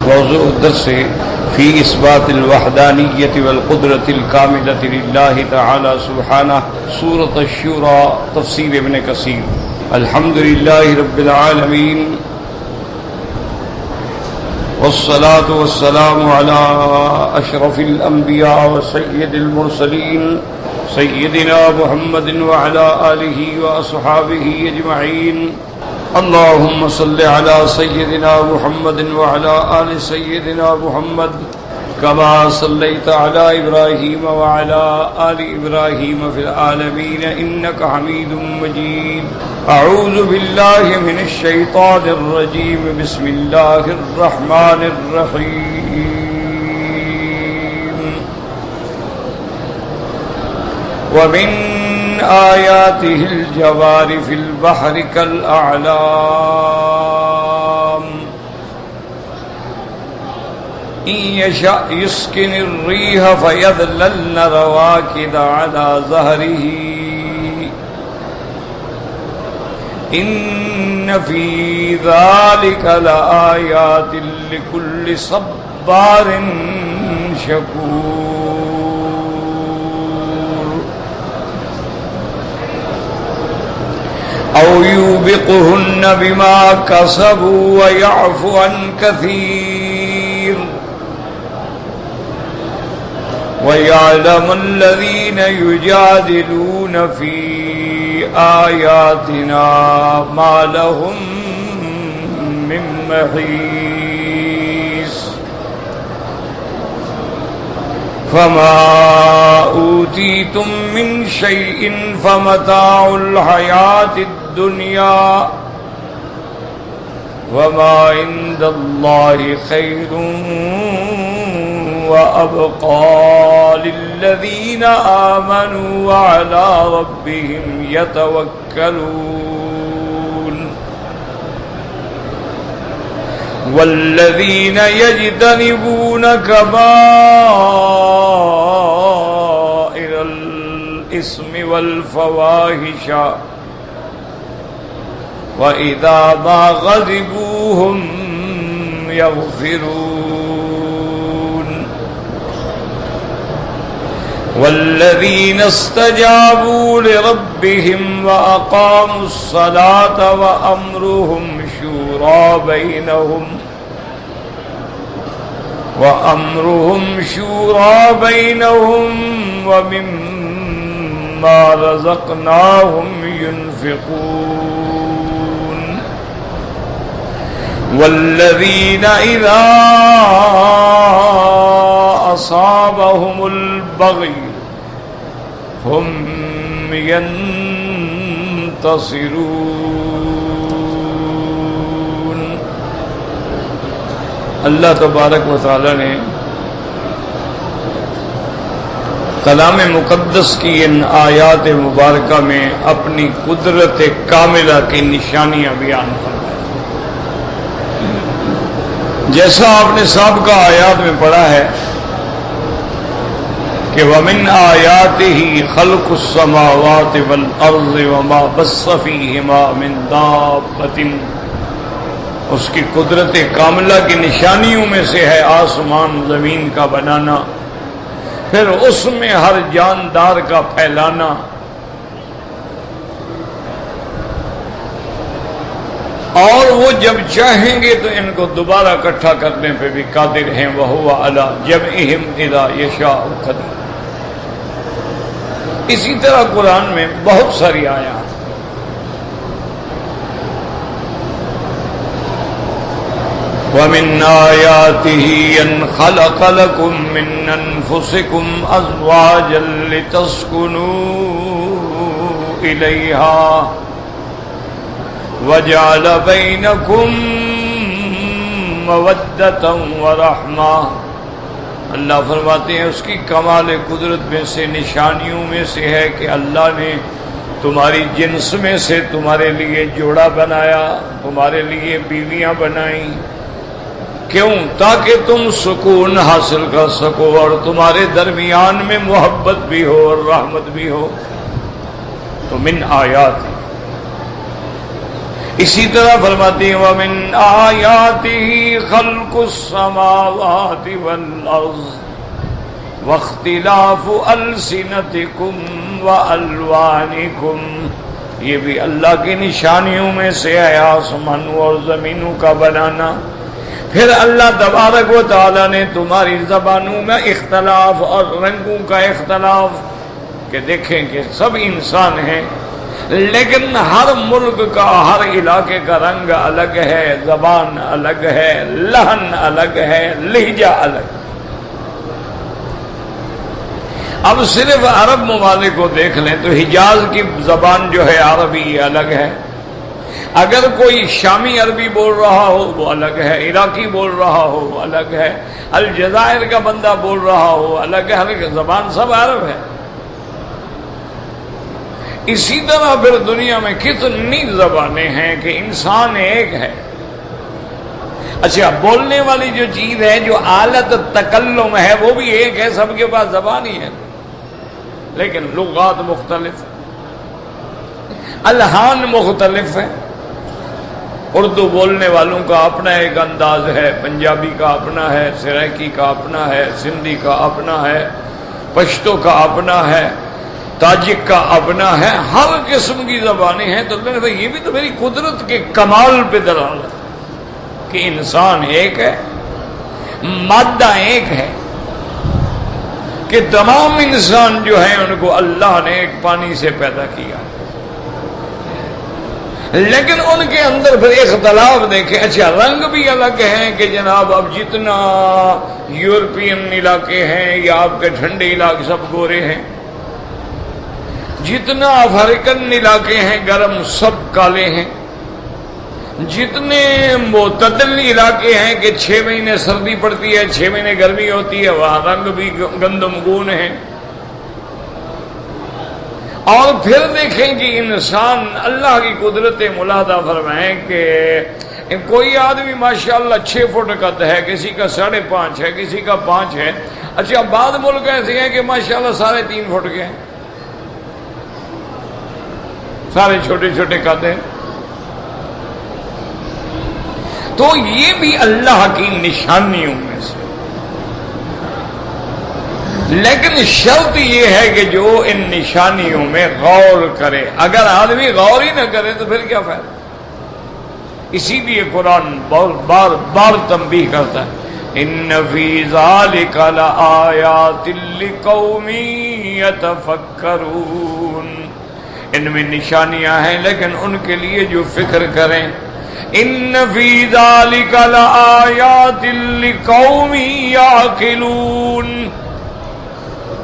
موضوع الدرس في إثبات الوحدانية والقدرة الكاملة لله تعالى سبحانه، سورة الشورى، تفسير ابن كثير۔ الحمد لله رب العالمين، والصلاة والسلام على أشرف الأنبياء وسيد المرسلين سيدنا محمد وعلى آله وأصحابه أجمعين۔ اللهم صل على سيدنا محمد وعلى آل سيدنا محمد كما صليت على إبراهيم وعلى آل إبراهيم في العالمين إنك حميد مجيد۔ أعوذ بالله من الشيطان الرجيم، بسم الله الرحمن الرحيم۔ ومن آياته الجوار في البحر كالأعلام إن يشأ يسكن الريح فيظللن رواكد على ظهره إن في ذلك لآيات لكل صبار شكور۔ أو يوبقهن بما كسبوا ويعفو عن كثير ويعلم الذين يجادلون في آياتنا ما لهم من محيص۔ فما أوتيتم من شيء فمتاع الحياة الدنيا وما عند الله خير وأبقى للذين آمنوا وعلى ربهم يتوكلون۔ والذين يجتنبون كبائر الإثم والفواحش وإذا ما غضبوا هم يغفرون۔ والذين استجابوا لربهم وأقاموا الصلاة وأمرهم شورى بينهم ومما رزقناهم ينفقون۔ والذين إذا أصابهم البغي هم ينتصرون۔ اللہ تبارک و تعالی نے کلام مقدس کی ان آیات مبارکہ میں اپنی قدرت کاملہ کی نشانیاں بیان فرمائی۔ جیسا آپ نے سابقہ آیات میں پڑھا ہے کہ وَمِنْ آيَاتِهِ خَلْقُ السَّمَاوَاتِ وَالْأَرْضِ وَمَا بَثَّ فِيهِمَا مِنْ دَابَّةٍ، اس کی قدرت کاملہ کی نشانیوں میں سے ہے آسمان زمین کا بنانا، پھر اس میں ہر جاندار کا پھیلانا، اور وہ جب چاہیں گے تو ان کو دوبارہ اکٹھا کرنے پہ بھی قادر ہیں۔ وَهُوَ عَلَى جَمْعِهِمْ إِذَا يَشَاءُ قَدِيرٌ۔ اسی طرح قرآن میں بہت ساری آیات۔ وَمِنْ آيَاتِهِ أَنْ خَلَقَ لَكُم مِّنْ أَنفُسِكُمْ أَزْوَاجًا لِتَسْكُنُوا إِلَيْهَا وَجَعَلَ بَيْنَكُم مَّوَدَّةً وَرَحْمَةً۔ اللہ فرماتے ہیں اس کی کمال قدرت میں سے، نشانیوں میں سے ہے کہ اللہ نے تمہاری جنس میں سے تمہارے لیے جوڑا بنایا، تمہارے لیے بیویاں بنائیں۔ کیوں؟ تاکہ تم سکون حاصل کر سکو اور تمہارے درمیان میں محبت بھی ہو اور رحمت بھی ہو۔ تو من آیات اسی طرح فرماتی ہیں وَمِنْ آيَاتِهِ خَلْقُ السَّمَاوَاتِ وَالْأَرْضِ وَاخْتِلَافُ أَلْسِنَتِكُمْ وَأَلْوَانِكُمْ، یہ بھی اللہ کی نشانیوں میں سے ہے آسمانوں اور زمینوں کا بنانا۔ پھر اللہ تبارک و تعالی نے تمہاری زبانوں میں اختلاف اور رنگوں کا اختلاف، کہ دیکھیں کہ سب انسان ہیں لیکن ہر ملک کا ہر علاقے کا رنگ الگ ہے، زبان الگ ہے، لہن الگ ہے، لہجہ الگ۔ اب صرف عرب ممالک کو دیکھ لیں تو حجاز کی زبان جو ہے عربی الگ ہے، اگر کوئی شامی عربی بول رہا ہو وہ الگ ہے، عراقی بول رہا ہو وہ الگ ہے، الجزائر کا بندہ بول رہا ہو الگ ہے، ہر زبان سب عرب ہے۔ اسی طرح پھر دنیا میں کتنی زبانیں ہیں کہ انسان ایک ہے۔ اچھا، بولنے والی جو چیز ہے، جو آلت تکلم ہے، وہ بھی ایک ہے، سب کے پاس زبان ہی ہے، لیکن لغات مختلف، الحان مختلف ہیں۔ اردو بولنے والوں کا اپنا ایک انداز ہے، پنجابی کا اپنا ہے، سرائکی کا اپنا ہے، سندھی کا اپنا ہے، پشتو کا اپنا ہے، تاجک کا اپنا ہے، ہر قسم کی زبانیں ہیں۔ تو اللہ نے یہ بھی تو میری قدرت کے کمال پہ دلالت ہے کہ انسان ایک ہے، مادہ ایک ہے، کہ تمام انسان جو ہیں ان کو اللہ نے ایک پانی سے پیدا کیا، لیکن ان کے اندر پھر اختلاف دیکھیں۔ اچھا، رنگ بھی الگ ہیں کہ جناب اب جتنا یورپین علاقے ہیں یا آپ کے ٹھنڈے علاقے سب گورے ہیں، جتنا افریقن علاقے ہیں گرم سب کالے ہیں، جتنے معتدل علاقے ہیں کہ 6 مہینے سردی پڑتی ہے 6 مہینے گرمی ہوتی ہے، وہاں رنگ بھی گندم گون ہے۔ اور پھر دیکھیں کہ انسان اللہ کی قدرت ملاحظہ فرمائیں کہ کوئی آدمی ماشاءاللہ 6 فٹ قد ہے، کسی کا 5.5 ہے، کسی کا 5 ہے۔ اچھا، بعض ملک ایسے ہیں کہ ماشاءاللہ 3.5 فٹ کے ہیں، سارے چھوٹے چھوٹے قد ہیں۔ تو یہ بھی اللہ کی نشانیوں میں سے، لیکن شرط یہ ہے کہ جو ان نشانیوں میں غور کرے۔ اگر آدمی غور ہی نہ کرے تو پھر کیا فائدہ؟ اسی لیے قرآن بار بار تنبیہ کرتا ہے، ان فی ذالک لآیات لقوم یتفکرون، ان میں نشانیاں ہیں لیکن ان کے لیے جو فکر کریں۔ ان فی ذالک لآیات لقوم یعقلون،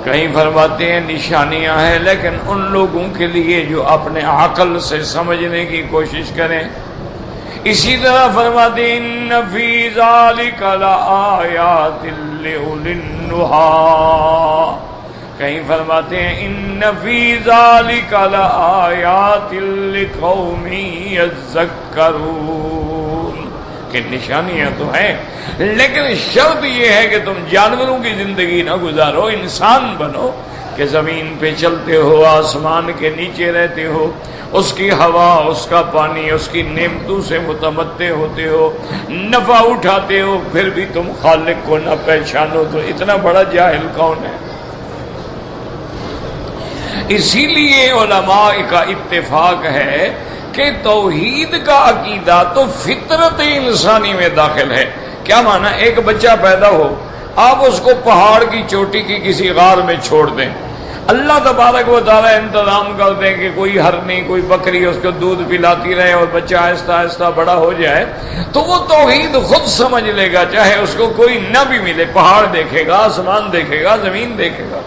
کہیں فرماتے ہیں نشانیاں ہیں لیکن ان لوگوں کے لیے جو اپنے عقل سے سمجھنے کی کوشش کریں۔ اسی طرح فرماتے ہیں ان فی ذالک لآیات لأولی النہی، کہیں فرماتے ہیں ان فی ذالک لآیات لقوم یذکرون، کہ نشانیاں تو ہیں لیکن شرط یہ ہے کہ تم جانوروں کی زندگی نہ گزارو، انسان بنو کہ زمین پہ چلتے ہو، آسمان کے نیچے رہتے ہو، اس کی ہوا، اس کا پانی، اس کی نعمتوں سے متمتع ہوتے ہو، نفع اٹھاتے ہو، پھر بھی تم خالق کو نہ پہچانو تو اتنا بڑا جاہل کون ہے؟ اسی لیے علماء کا اتفاق ہے کہ توحید کا عقیدہ تو فطرت انسانی میں داخل ہے۔ کیا معنی؟ ایک بچہ پیدا ہو، آپ اس کو پہاڑ کی چوٹی کی کسی غار میں چھوڑ دیں، اللہ تبارک و تعالی انتظام کر دیں کہ کوئی ہرنی، کوئی بکری اس کو دودھ پلاتی رہے اور بچہ آہستہ آہستہ بڑا ہو جائے، تو وہ توحید خود سمجھ لے گا، چاہے اس کو کوئی نہ بھی ملے، پہاڑ دیکھے گا، آسمان دیکھے گا، زمین دیکھے گا،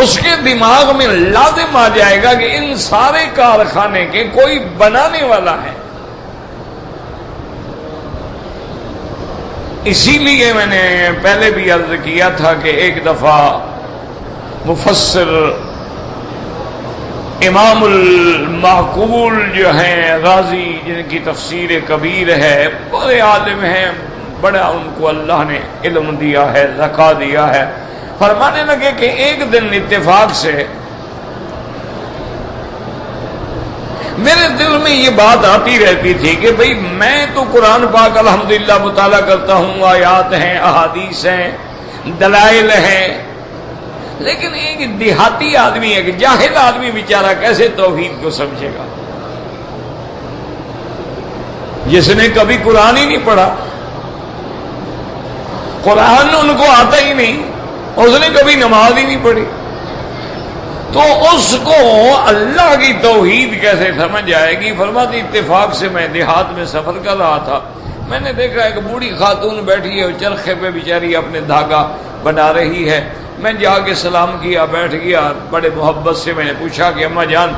اس کے دماغ میں لازم آ جائے گا کہ ان سارے کارخانے کے کوئی بنانے والا ہے۔ اسی لیے میں نے پہلے بھی عرض کیا تھا کہ ایک دفعہ مفسر امام المعقول جو ہیں غازی، جن کی تفسیر کبیر ہے، بڑے عالم ہیں، بڑا ان کو اللہ نے علم دیا ہے، ذکا دیا ہے، فرمانے لگے کہ ایک دن اتفاق سے میرے دل میں یہ بات آتی رہتی تھی کہ بھئی میں تو قرآن پاک الحمدللہ مطالعہ کرتا ہوں، آیات ہیں، احادیث ہیں، دلائل ہیں، لیکن ایک دیہاتی آدمی ہے کہ جاہل آدمی بیچارہ کیسے توحید کو سمجھے گا؟ جس نے کبھی قرآن ہی نہیں پڑھا، قرآن ان کو آتا ہی نہیں، اس نے کبھی نماز ہی نہیں پڑھی، تو اس کو اللہ کی توحید کیسے سمجھ آئے گی؟ فرماتی اتفاق سے میں دیہات میں سفر کر رہا تھا، میں نے دیکھا ایک بوڑھی خاتون بیٹھی ہے، چرخے پہ بیچاری اپنے دھاگا بنا رہی ہے، میں جا کے سلام کیا، بیٹھ گیا، بڑے محبت سے میں نے پوچھا کہ اماں جان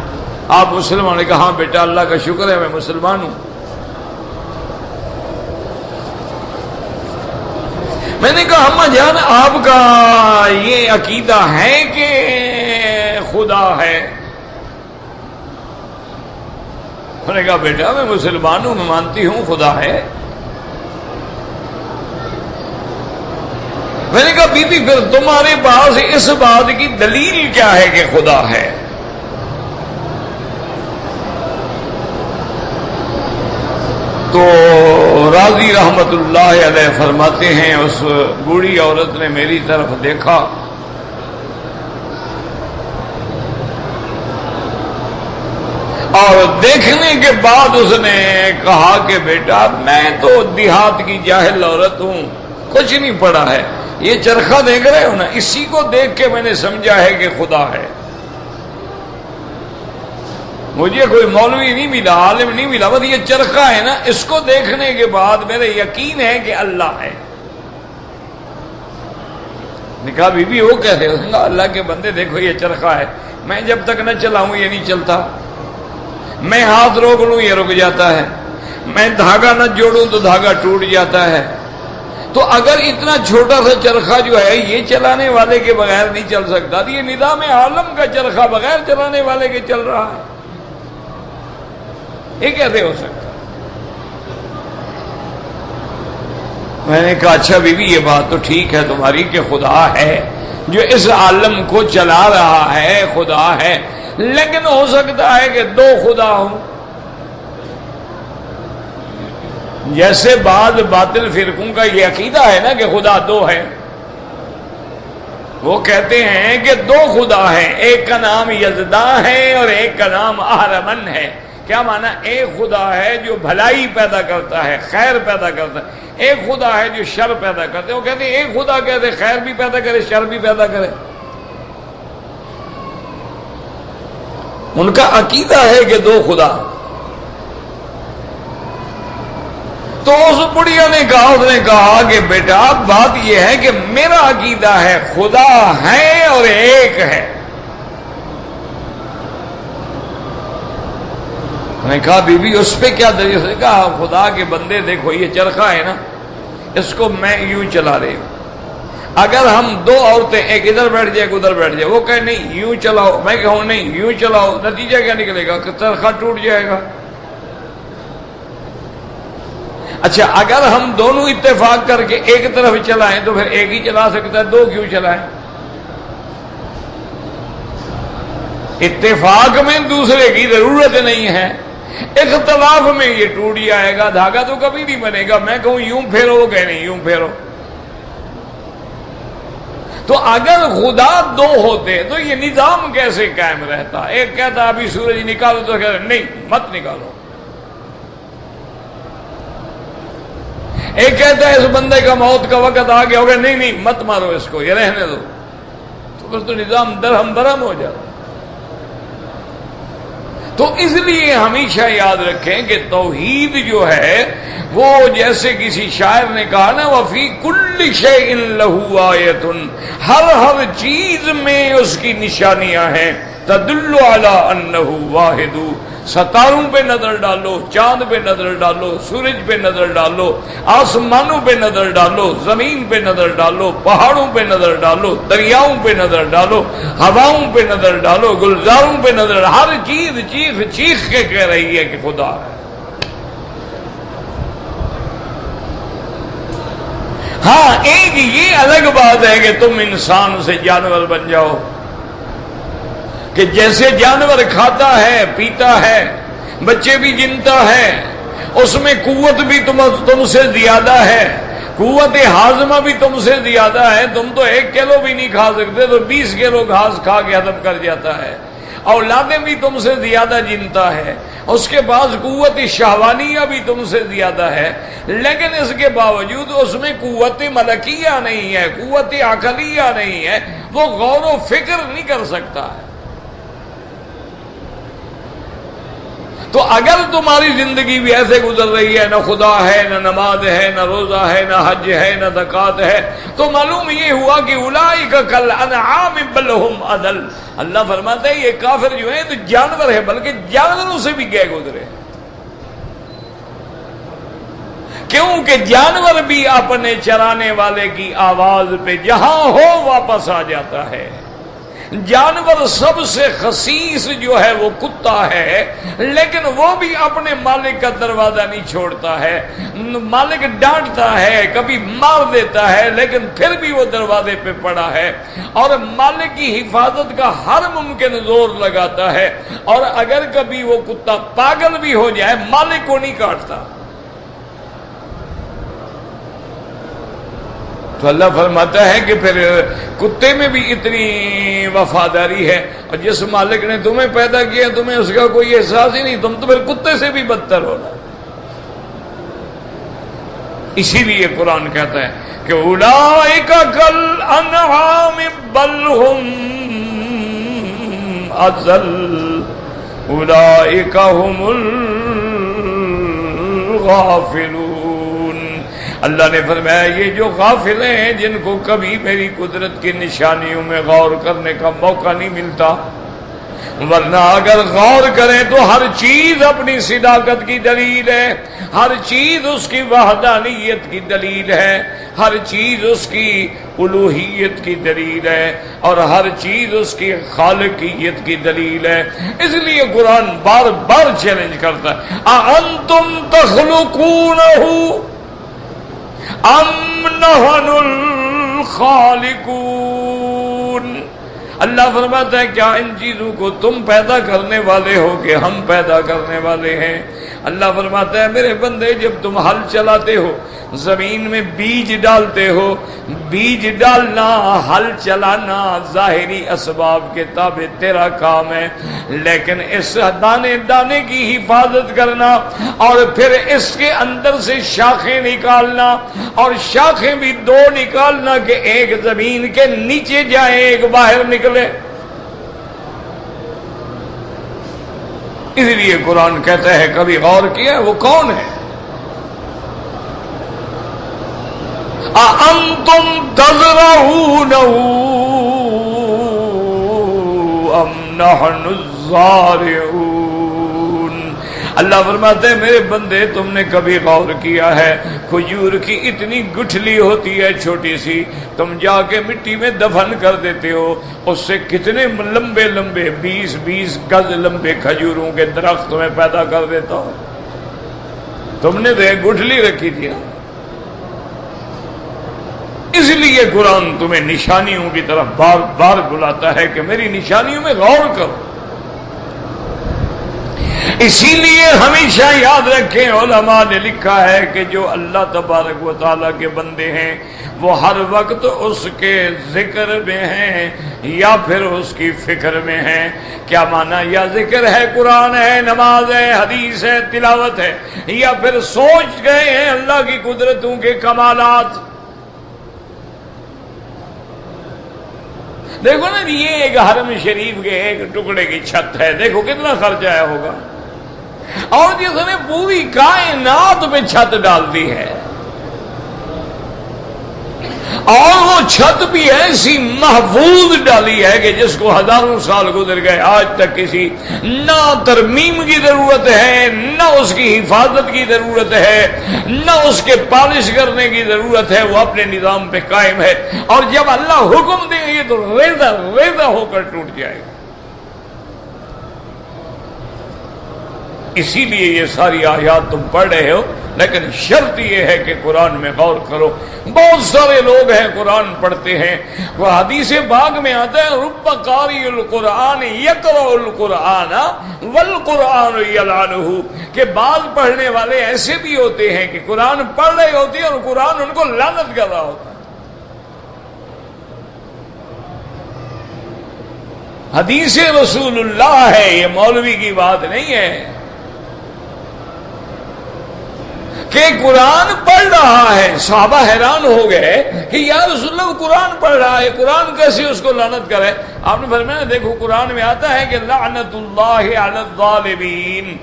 آپ مسلمان؟ نے کہا ہاں بیٹا اللہ کا شکر ہے میں مسلمان ہوں۔ میں نے کہا اماں جان آپ کا یہ عقیدہ ہے کہ خدا ہے؟ میں نے کہا بیٹا میں مسلمان ہوں، میں مانتی ہوں خدا ہے۔ میں نے کہا بی بی پھر تمہارے پاس اس بات کی دلیل کیا ہے کہ خدا ہے؟ تو راضی رحمت اللہ علیہ فرماتے ہیں اس بوڑھی عورت نے میری طرف دیکھا اور دیکھنے کے بعد اس نے کہا کہ بیٹا میں تو دیہات کی جاہل عورت ہوں، کچھ نہیں پڑھا ہے، یہ چرخہ دیکھ رہے ہو نا، اسی کو دیکھ کے میں نے سمجھا ہے کہ خدا ہے۔ مجھے کوئی مولوی نہیں ملا، عالم نہیں ملا، بس یہ چرخہ ہے نا، اس کو دیکھنے کے بعد میرے یقین ہے کہ اللہ ہے۔ نے کہا بی بی وہ کہتے ہیں؟ اللہ کے بندے دیکھو یہ چرخہ ہے، میں جب تک نہ چلاؤں یہ نہیں چلتا، میں ہاتھ روک لوں یہ رک جاتا ہے، میں دھاگا نہ جوڑوں تو دھاگا ٹوٹ جاتا ہے، تو اگر اتنا چھوٹا سا چرخہ جو ہے یہ چلانے والے کے بغیر نہیں چل سکتا، تو یہ نظام عالم کا چرخہ بغیر چلانے والے کے چل رہا ہے، یہ کیسے ہو سکتا؟ میں نے کہا اچھا بی بی یہ بات تو ٹھیک ہے تمہاری کہ خدا ہے جو اس عالم کو چلا رہا ہے، خدا ہے، لیکن ہو سکتا ہے کہ دو خدا ہوں، جیسے بعض باطل فرقوں کا یہ عقیدہ ہے نا کہ خدا دو ہے، وہ کہتے ہیں کہ دو خدا ہیں، ایک کا نام یزداں ہے اور ایک کا نام اہرمن ہے۔ کیا مانا؟ ایک خدا ہے جو بھلائی پیدا کرتا ہے، خیر پیدا کرتا ہے، ایک خدا ہے جو شر پیدا کرتا ہے۔ وہ کہتے ہیں ایک خدا کہتے خیر بھی پیدا کرے شر بھی پیدا کرے، ان کا عقیدہ ہے کہ دو خدا۔ تو اس بڑھیا نے کہا، اس نے کہا کہ بیٹا بات یہ ہے کہ میرا عقیدہ ہے خدا ہے اور ایک ہے۔ میں نے کہا بی بی اس پہ کیا دلیل؟ نے کہا خدا کے بندے دیکھو یہ چرخہ ہے نا، اس کو میں یوں چلا رہی ہوں، اگر ہم دو عورتیں ایک ادھر بیٹھ جائے ایک ادھر بیٹھ جائے، وہ کہے نہیں یوں چلاؤ، میں کہوں نہیں یوں چلاؤ، نتیجہ کیا نکلے گا کہ چرخہ ٹوٹ جائے گا۔ اچھا اگر ہم دونوں اتفاق کر کے ایک طرف چلائیں تو پھر ایک ہی چلا سکتا ہے، دو کیوں چلائیں؟ اتفاق میں دوسرے کی ضرورت نہیں ہے، اختلاف میں یہ ٹوٹ جائے گا، دھاگا تو کبھی نہیں بنے گا، میں کہوں یوں پھیرو وہ کہے نہیں یوں پھیرو۔ تو اگر خدا دو ہوتے تو یہ نظام کیسے قائم رہتا؟ ایک کہتا ابھی سورج نکالو تو کہتا نہیں مت نکالو، ایک کہتا ہے اس بندے کا موت کا وقت آ گیا ہوگا، نہیں نہیں مت مارو اس کو یہ رہنے دو، تو پھر تو نظام درہم برہم ہو جاتا۔ تو اس لیے ہمیشہ یاد رکھیں کہ توحید جو ہے وہ جیسے کسی شاعر نے کہا نا وفی کل شیء لہ آیۃ، ہر چیز میں اس کی نشانیاں ہیں، تدل علی انہ واحد، ستاروں پہ نظر ڈالو، چاند پہ نظر ڈالو، سورج پہ نظر ڈالو، آسمانوں پہ نظر ڈالو، زمین پہ نظر ڈالو، پہاڑوں پہ نظر ڈالو، دریاؤں پہ نظر ڈالو، ہواؤں پہ نظر ڈالو، گلزاروں پہ نظر ڈالو، ہر چیز چیخ چیخ کے کہہ رہی ہے کہ خدا ہے۔ ہاں ایک یہ الگ بات ہے کہ تم انسان سے جانور بن جاؤ، کہ جیسے جانور کھاتا ہے پیتا ہے بچے بھی جنتا ہے، اس میں قوت بھی تم سے زیادہ ہے، قوت ہاضمہ بھی تم سے زیادہ ہے، تم تو 1 کلو بھی نہیں کھا سکتے تو 20 کلو گھاس کھا کے ہضم کر جاتا ہے، اولادیں بھی تم سے زیادہ جنتا ہے، اس کے بعد قوت شہوانیہ بھی تم سے زیادہ ہے، لیکن اس کے باوجود اس میں قوت ملکیہ نہیں ہے، قوت عقلیہ نہیں ہے، وہ غور و فکر نہیں کر سکتا ہے۔ تو اگر تمہاری زندگی بھی ایسے گزر رہی ہے، نہ خدا ہے، نہ نماز ہے، نہ روزہ ہے، نہ حج ہے، نہ زکوٰۃ ہے، تو معلوم یہ ہوا کہ اولئک کالانعام بل ھم اضل۔ اللہ فرماتا ہے یہ کافر جو ہیں تو جانور ہے، بلکہ جانوروں سے بھی گئے گزرے، کیونکہ جانور بھی اپنے چرانے والے کی آواز پہ جہاں ہو واپس آ جاتا ہے۔ جانور سب سے خسیس جو ہے وہ کتا ہے، لیکن وہ بھی اپنے مالک کا دروازہ نہیں چھوڑتا ہے، مالک ڈانٹتا ہے، کبھی مار دیتا ہے، لیکن پھر بھی وہ دروازے پہ پڑا ہے اور مالک کی حفاظت کا ہر ممکن زور لگاتا ہے، اور اگر کبھی وہ کتا پاگل بھی ہو جائے مالک کو نہیں کاٹتا۔ تو اللہ فرماتا ہے کہ پھر کتے میں بھی اتنی وفاداری ہے، اور جس مالک نے تمہیں پیدا کیا تمہیں اس کا کوئی احساس ہی نہیں، تم تو پھر کتے سے بھی بدتر ہونا۔ اسی لیے قرآن کہتا ہے کہ اولئک کالانعام بل ھم اضل اولئک ھم الغافلون۔ اللہ نے فرمایا یہ جو غافل ہیں، جن کو کبھی میری قدرت کی نشانیوں میں غور کرنے کا موقع نہیں ملتا، ورنہ اگر غور کریں تو ہر چیز اپنی صداقت کی دلیل ہے، ہر چیز اس کی وحدانیت کی دلیل ہے، ہر چیز اس کی الوہیت کی دلیل ہے، اور ہر چیز اس کی خالقیت کی دلیل ہے۔ اس لیے قرآن بار بار چیلنج کرتا ہے اَأَنْتُمْ تَخْلُقُونَهُ ام نحن الخالقون۔ اللہ فرماتا ہے کیا ان چیزوں کو تم پیدا کرنے والے ہو کہ ہم پیدا کرنے والے ہیں؟ اللہ فرماتا ہے میرے بندے جب تم ہل چلاتے ہو، زمین میں بیج ڈالتے ہو، بیج ڈالنا، ہل چلانا ظاہری اسباب کے تابع تیرا کام ہے، لیکن اس دانے دانے کی حفاظت کرنا اور پھر اس کے اندر سے شاخیں نکالنا، اور شاخیں بھی 2 نکالنا کہ ایک زمین کے نیچے جائے ایک باہر نکلے۔ اس لیے قرآن کہتا ہے کبھی غور کیا وہ کون ہے؟ اَأَنْتُمْ تَزْرَعُونَهُ أَمْ نَحْنُ الزَّارِعُونَ۔ اللہ فرماتے ہیں میرے بندے تم نے کبھی غور کیا ہے کھجور کی اتنی گٹھلی ہوتی ہے چھوٹی سی، تم جا کے مٹی میں دفن کر دیتے ہو، اس سے کتنے لمبے لمبے 20 گز لمبے کھجوروں کے درخت میں پیدا کر دیتا ہو۔ تم نے تو ایک گٹھلی رکھی تھی نا۔ اس لیے قرآن تمہیں نشانیوں کی طرف بار بار بلاتا ہے کہ میری نشانیوں میں غور کرو۔ اسی لیے ہمیشہ یاد رکھیں علماء نے لکھا ہے کہ جو اللہ تبارک و تعالیٰ کے بندے ہیں وہ ہر وقت اس کے ذکر میں ہیں یا پھر اس کی فکر میں ہیں۔ کیا معنی؟ یا ذکر ہے، قرآن ہے، نماز ہے، حدیث ہے، تلاوت ہے، یا پھر سوچ گئے ہیں اللہ کی قدرتوں کے کمالات۔ دیکھو نا یہ ایک حرم شریف کے ایک ٹکڑے کی چھت ہے، دیکھو کتنا خرچ آیا ہوگا، اور جس نے پوری کائنات پہ چھت ڈال دی ہے، اور وہ چھت بھی ایسی محفوظ ڈالی ہے کہ جس کو ہزاروں سال گزر گئے آج تک کسی نہ ترمیم کی ضرورت ہے، نہ اس کی حفاظت کی ضرورت ہے، نہ اس کے پالش کرنے کی ضرورت ہے، وہ اپنے نظام پہ قائم ہے، اور جب اللہ حکم دیں گے تو ریزہ ریزہ ہو کر ٹوٹ جائے گا۔ اسی لیے یہ ساری آیات تم پڑھ رہے ہو لیکن شرط یہ ہے کہ قرآن میں غور کرو. بہت سارے لوگ ہیں قرآن پڑھتے ہیں, وہ حدیث پاک میں آتا ہے رب قاری القرآن یقرأ القرآن والقرآن یلعنہ, کہ بعض پڑھنے والے ایسے بھی ہوتے ہیں کہ قرآن پڑھ رہے ہوتے ہیں اور قرآن ان کو لعنت کر رہا ہوتا ہے. حدیث رسول اللہ ہے, یہ مولوی کی بات نہیں ہے کہ قرآن پڑھ رہا ہے. صحابہ حیران ہو گئے کہ یا رسول اللہ قرآن پڑھ رہا ہے, قرآن کیسے اس کو لعنت کرے؟ آپ نے فرمایا دیکھو قرآن میں آتا ہے کہ لعنت اللہ علی الظالمین,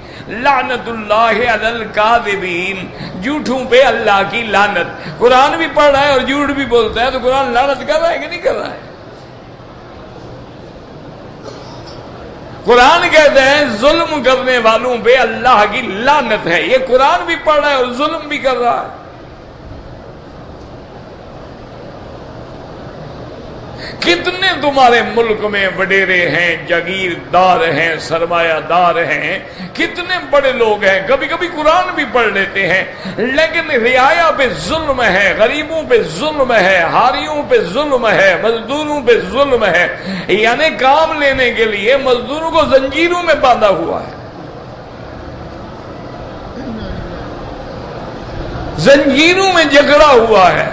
لعنت اللہ علی الکاذبین, جھوٹوں پہ اللہ کی لعنت. قرآن بھی پڑھ رہا ہے اور جھوٹ بھی بولتا ہے, تو قرآن لعنت کر رہا ہے کہ نہیں کر رہا ہے؟ قرآن کہتے ہیں ظلم کرنے والوں پہ اللہ کی لعنت ہے. یہ قرآن بھی پڑھ رہا ہے اور ظلم بھی کر رہا ہے. کتنے تمہارے ملک میں وڈیرے ہیں, جاگیردار ہیں, سرمایہ دار ہیں, کتنے بڑے لوگ ہیں, کبھی کبھی قرآن بھی پڑھ لیتے ہیں, لیکن رعایا پہ ظلم ہے, غریبوں پہ ظلم ہے, ہاریوں پہ ظلم ہے, مزدوروں پہ ظلم ہے. یعنی کام لینے کے لیے مزدوروں کو زنجیروں میں باندھا ہوا ہے, زنجیروں میں جکڑا ہوا ہے,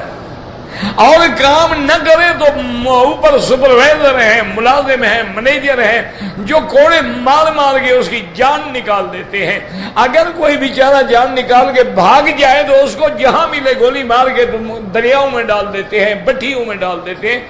اور کام نہ کرے تو اوپر سپروائزر ہیں, ملازم ہیں, مینیجر ہیں, جو کوڑے مار مار کے اس کی جان نکال دیتے ہیں. اگر کوئی بیچارہ جان نکال کے بھاگ جائے تو اس کو جہاں ملے گولی مار کے دریاؤں میں ڈال دیتے ہیں, بٹھیوں میں ڈال دیتے ہیں,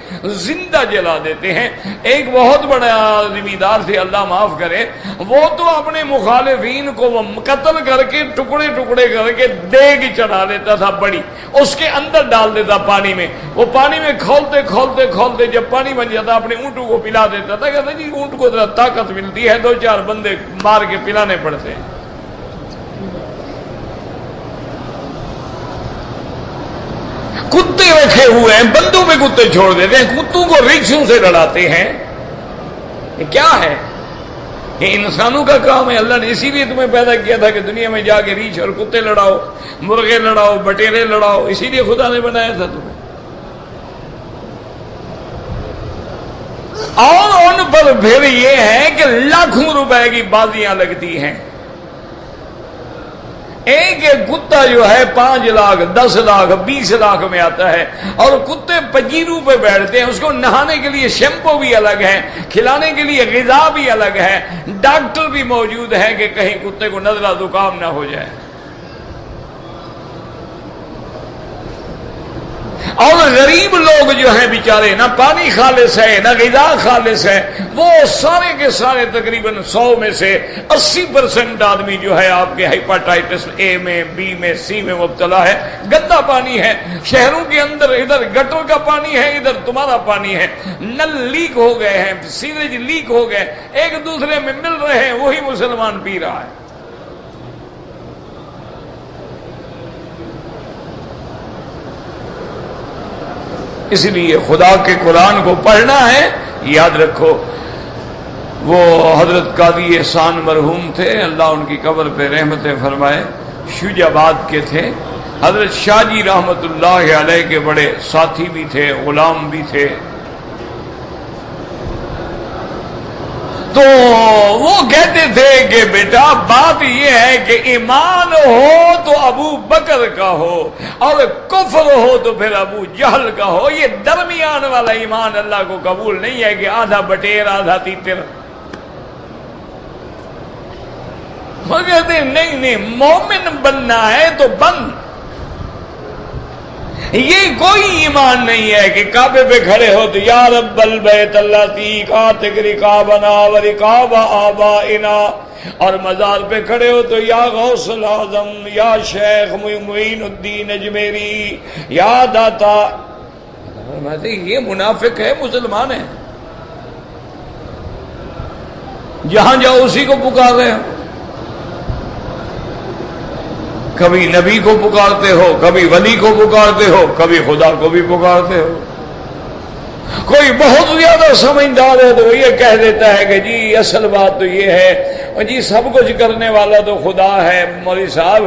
زندہ جلا دیتے ہیں. ایک بہت بڑا زمیندار تھے, اللہ معاف کرے, وہ تو اپنے مخالفین کو وہ قتل کر کے ٹکڑے ٹکڑے کر کے دیگ چڑھا دیتا تھا بڑی, اس کے اندر ڈال دیتا پانی میں. وہ پانی میں کھولتے کھولتے کھولتے جب پانی بن جاتا اپنے اونٹوں کو پلا دیتا تھا. کہتا جی اونٹ کو ذرا طاقت ملتی ہے, 2-4 بندے مار کے پلانے پڑتے ہیں. کتے رکھے ہوئے ہیں, بندوں میں کتے چھوڑ دیتے ہیں, کتوں کو ریچھوں سے لڑاتے ہیں. یہ کیا ہے؟ یہ انسانوں کا کام ہے. اللہ نے اسی لیے تمہیں پیدا کیا تھا کہ دنیا میں جا کے ریچھ اور کتے لڑاؤ, مرغے لڑاؤ, بٹیرے لڑاؤ. اسی لیے خدا نے بنایا تھا تمہیں. اور ان پر پھر یہ ہے کہ لاکھوں روپے کی بازیاں لگتی ہیں. ایک کتا جو ہے 5 لاکھ 10 لاکھ 20 لاکھ میں آتا ہے, اور کتے پجیروں پہ بیٹھتے ہیں. اس کو نہانے کے لیے شیمپو بھی الگ ہے, کھلانے کے لیے غذا بھی الگ ہے, ڈاکٹر بھی موجود ہے کہ کہیں کتے کو نزلہ زکام نہ ہو جائے. اور غریب لوگ جو ہیں بیچارے, نہ پانی خالص ہے نہ غذا خالص ہے, وہ سارے کے سارے تقریباً 100 میں سے 80% آدمی جو ہے آپ کے ہیپاٹائٹس اے میں, بی میں, سی میں مبتلا ہے. گندا پانی ہے شہروں کے اندر, ادھر گٹر کا پانی ہے, ادھر تمہارا پانی ہے. نل لیک ہو گئے ہیں, سیوریج لیک ہو گئے, ایک دوسرے میں مل رہے ہیں, وہی مسلمان پی رہا ہے. اس لیے خدا کے قرآن کو پڑھنا ہے. یاد رکھو وہ حضرت قاضی احسان مرحوم تھے, اللہ ان کی قبر پہ رحمتیں فرمائے, شوج آباد کے تھے. حضرت شاہ جی رحمت اللہ علیہ کے بڑے ساتھی بھی تھے, غلام بھی تھے. تو وہ کہتے تھے کہ بیٹا بات یہ ہے کہ ایمان ہو تو ابو بکر کا ہو, اور کفر ہو تو پھر ابو جہل کا ہو. یہ درمیان والا ایمان اللہ کو قبول نہیں ہے کہ آدھا بٹیر آدھا تیتر. وہ کہتے ہیں نہیں مومن بننا ہے تو بن. یہ کوئی ایمان نہیں ہے کہ کعبے پہ کھڑے ہو تو یا رب البیت اللتی کاتک رکابنا و رکاب آبائنا, اور مزار پہ کھڑے ہو تو یا غوث العظم, یا شیخ معین الدین اجمیری, یا داتا. یہ منافق ہے, مسلمان ہے. جہاں جاؤ اسی کو پکار رہے ہو. کبھی نبی کو پکارتے ہو, کبھی ولی کو پکارتے ہو, کبھی خدا کو بھی پکارتے ہو. کوئی بہت زیادہ سمجھدار ہے تو وہ یہ کہہ دیتا ہے کہ جی اصل بات تو یہ ہے جی سب کچھ کرنے والا تو خدا ہے مولوی صاحب،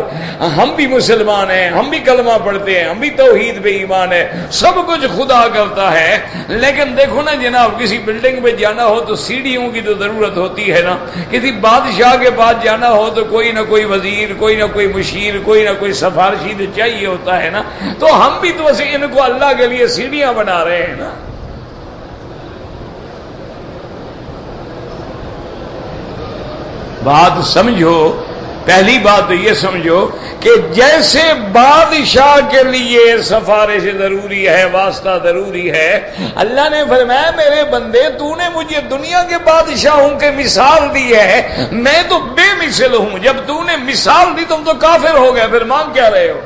ہم بھی مسلمان ہیں، ہم بھی کلمہ پڑھتے ہیں، ہم بھی توحید پہ ایمان ہے، سب کچھ خدا کرتا ہے، لیکن دیکھو نا جناب کسی بلڈنگ پہ جانا ہو تو سیڑھیوں کی تو ضرورت ہوتی ہے نا، کسی بادشاہ کے پاس جانا ہو تو کوئی نہ کوئی وزیر، کوئی نہ کوئی مشیر، کوئی نہ کوئی سفارشی تو چاہیے ہوتا ہے نا، تو ہم بھی تو ویسے ان کو اللہ کے لیے سیڑھیاں بنا رہے ہیں نا۔ بات سمجھو، پہلی بات تو یہ سمجھو کہ جیسے بادشاہ کے لیے سفارش ضروری ہے، واسطہ ضروری ہے، اللہ نے فرمایا میرے بندے تو نے مجھے دنیا کے بادشاہوں کے مثال دی ہے، میں تو بے مثل ہوں، جب تو نے مثال دی تم تو کافر ہو گئے، پھر مانگ کیا رہے ہو؟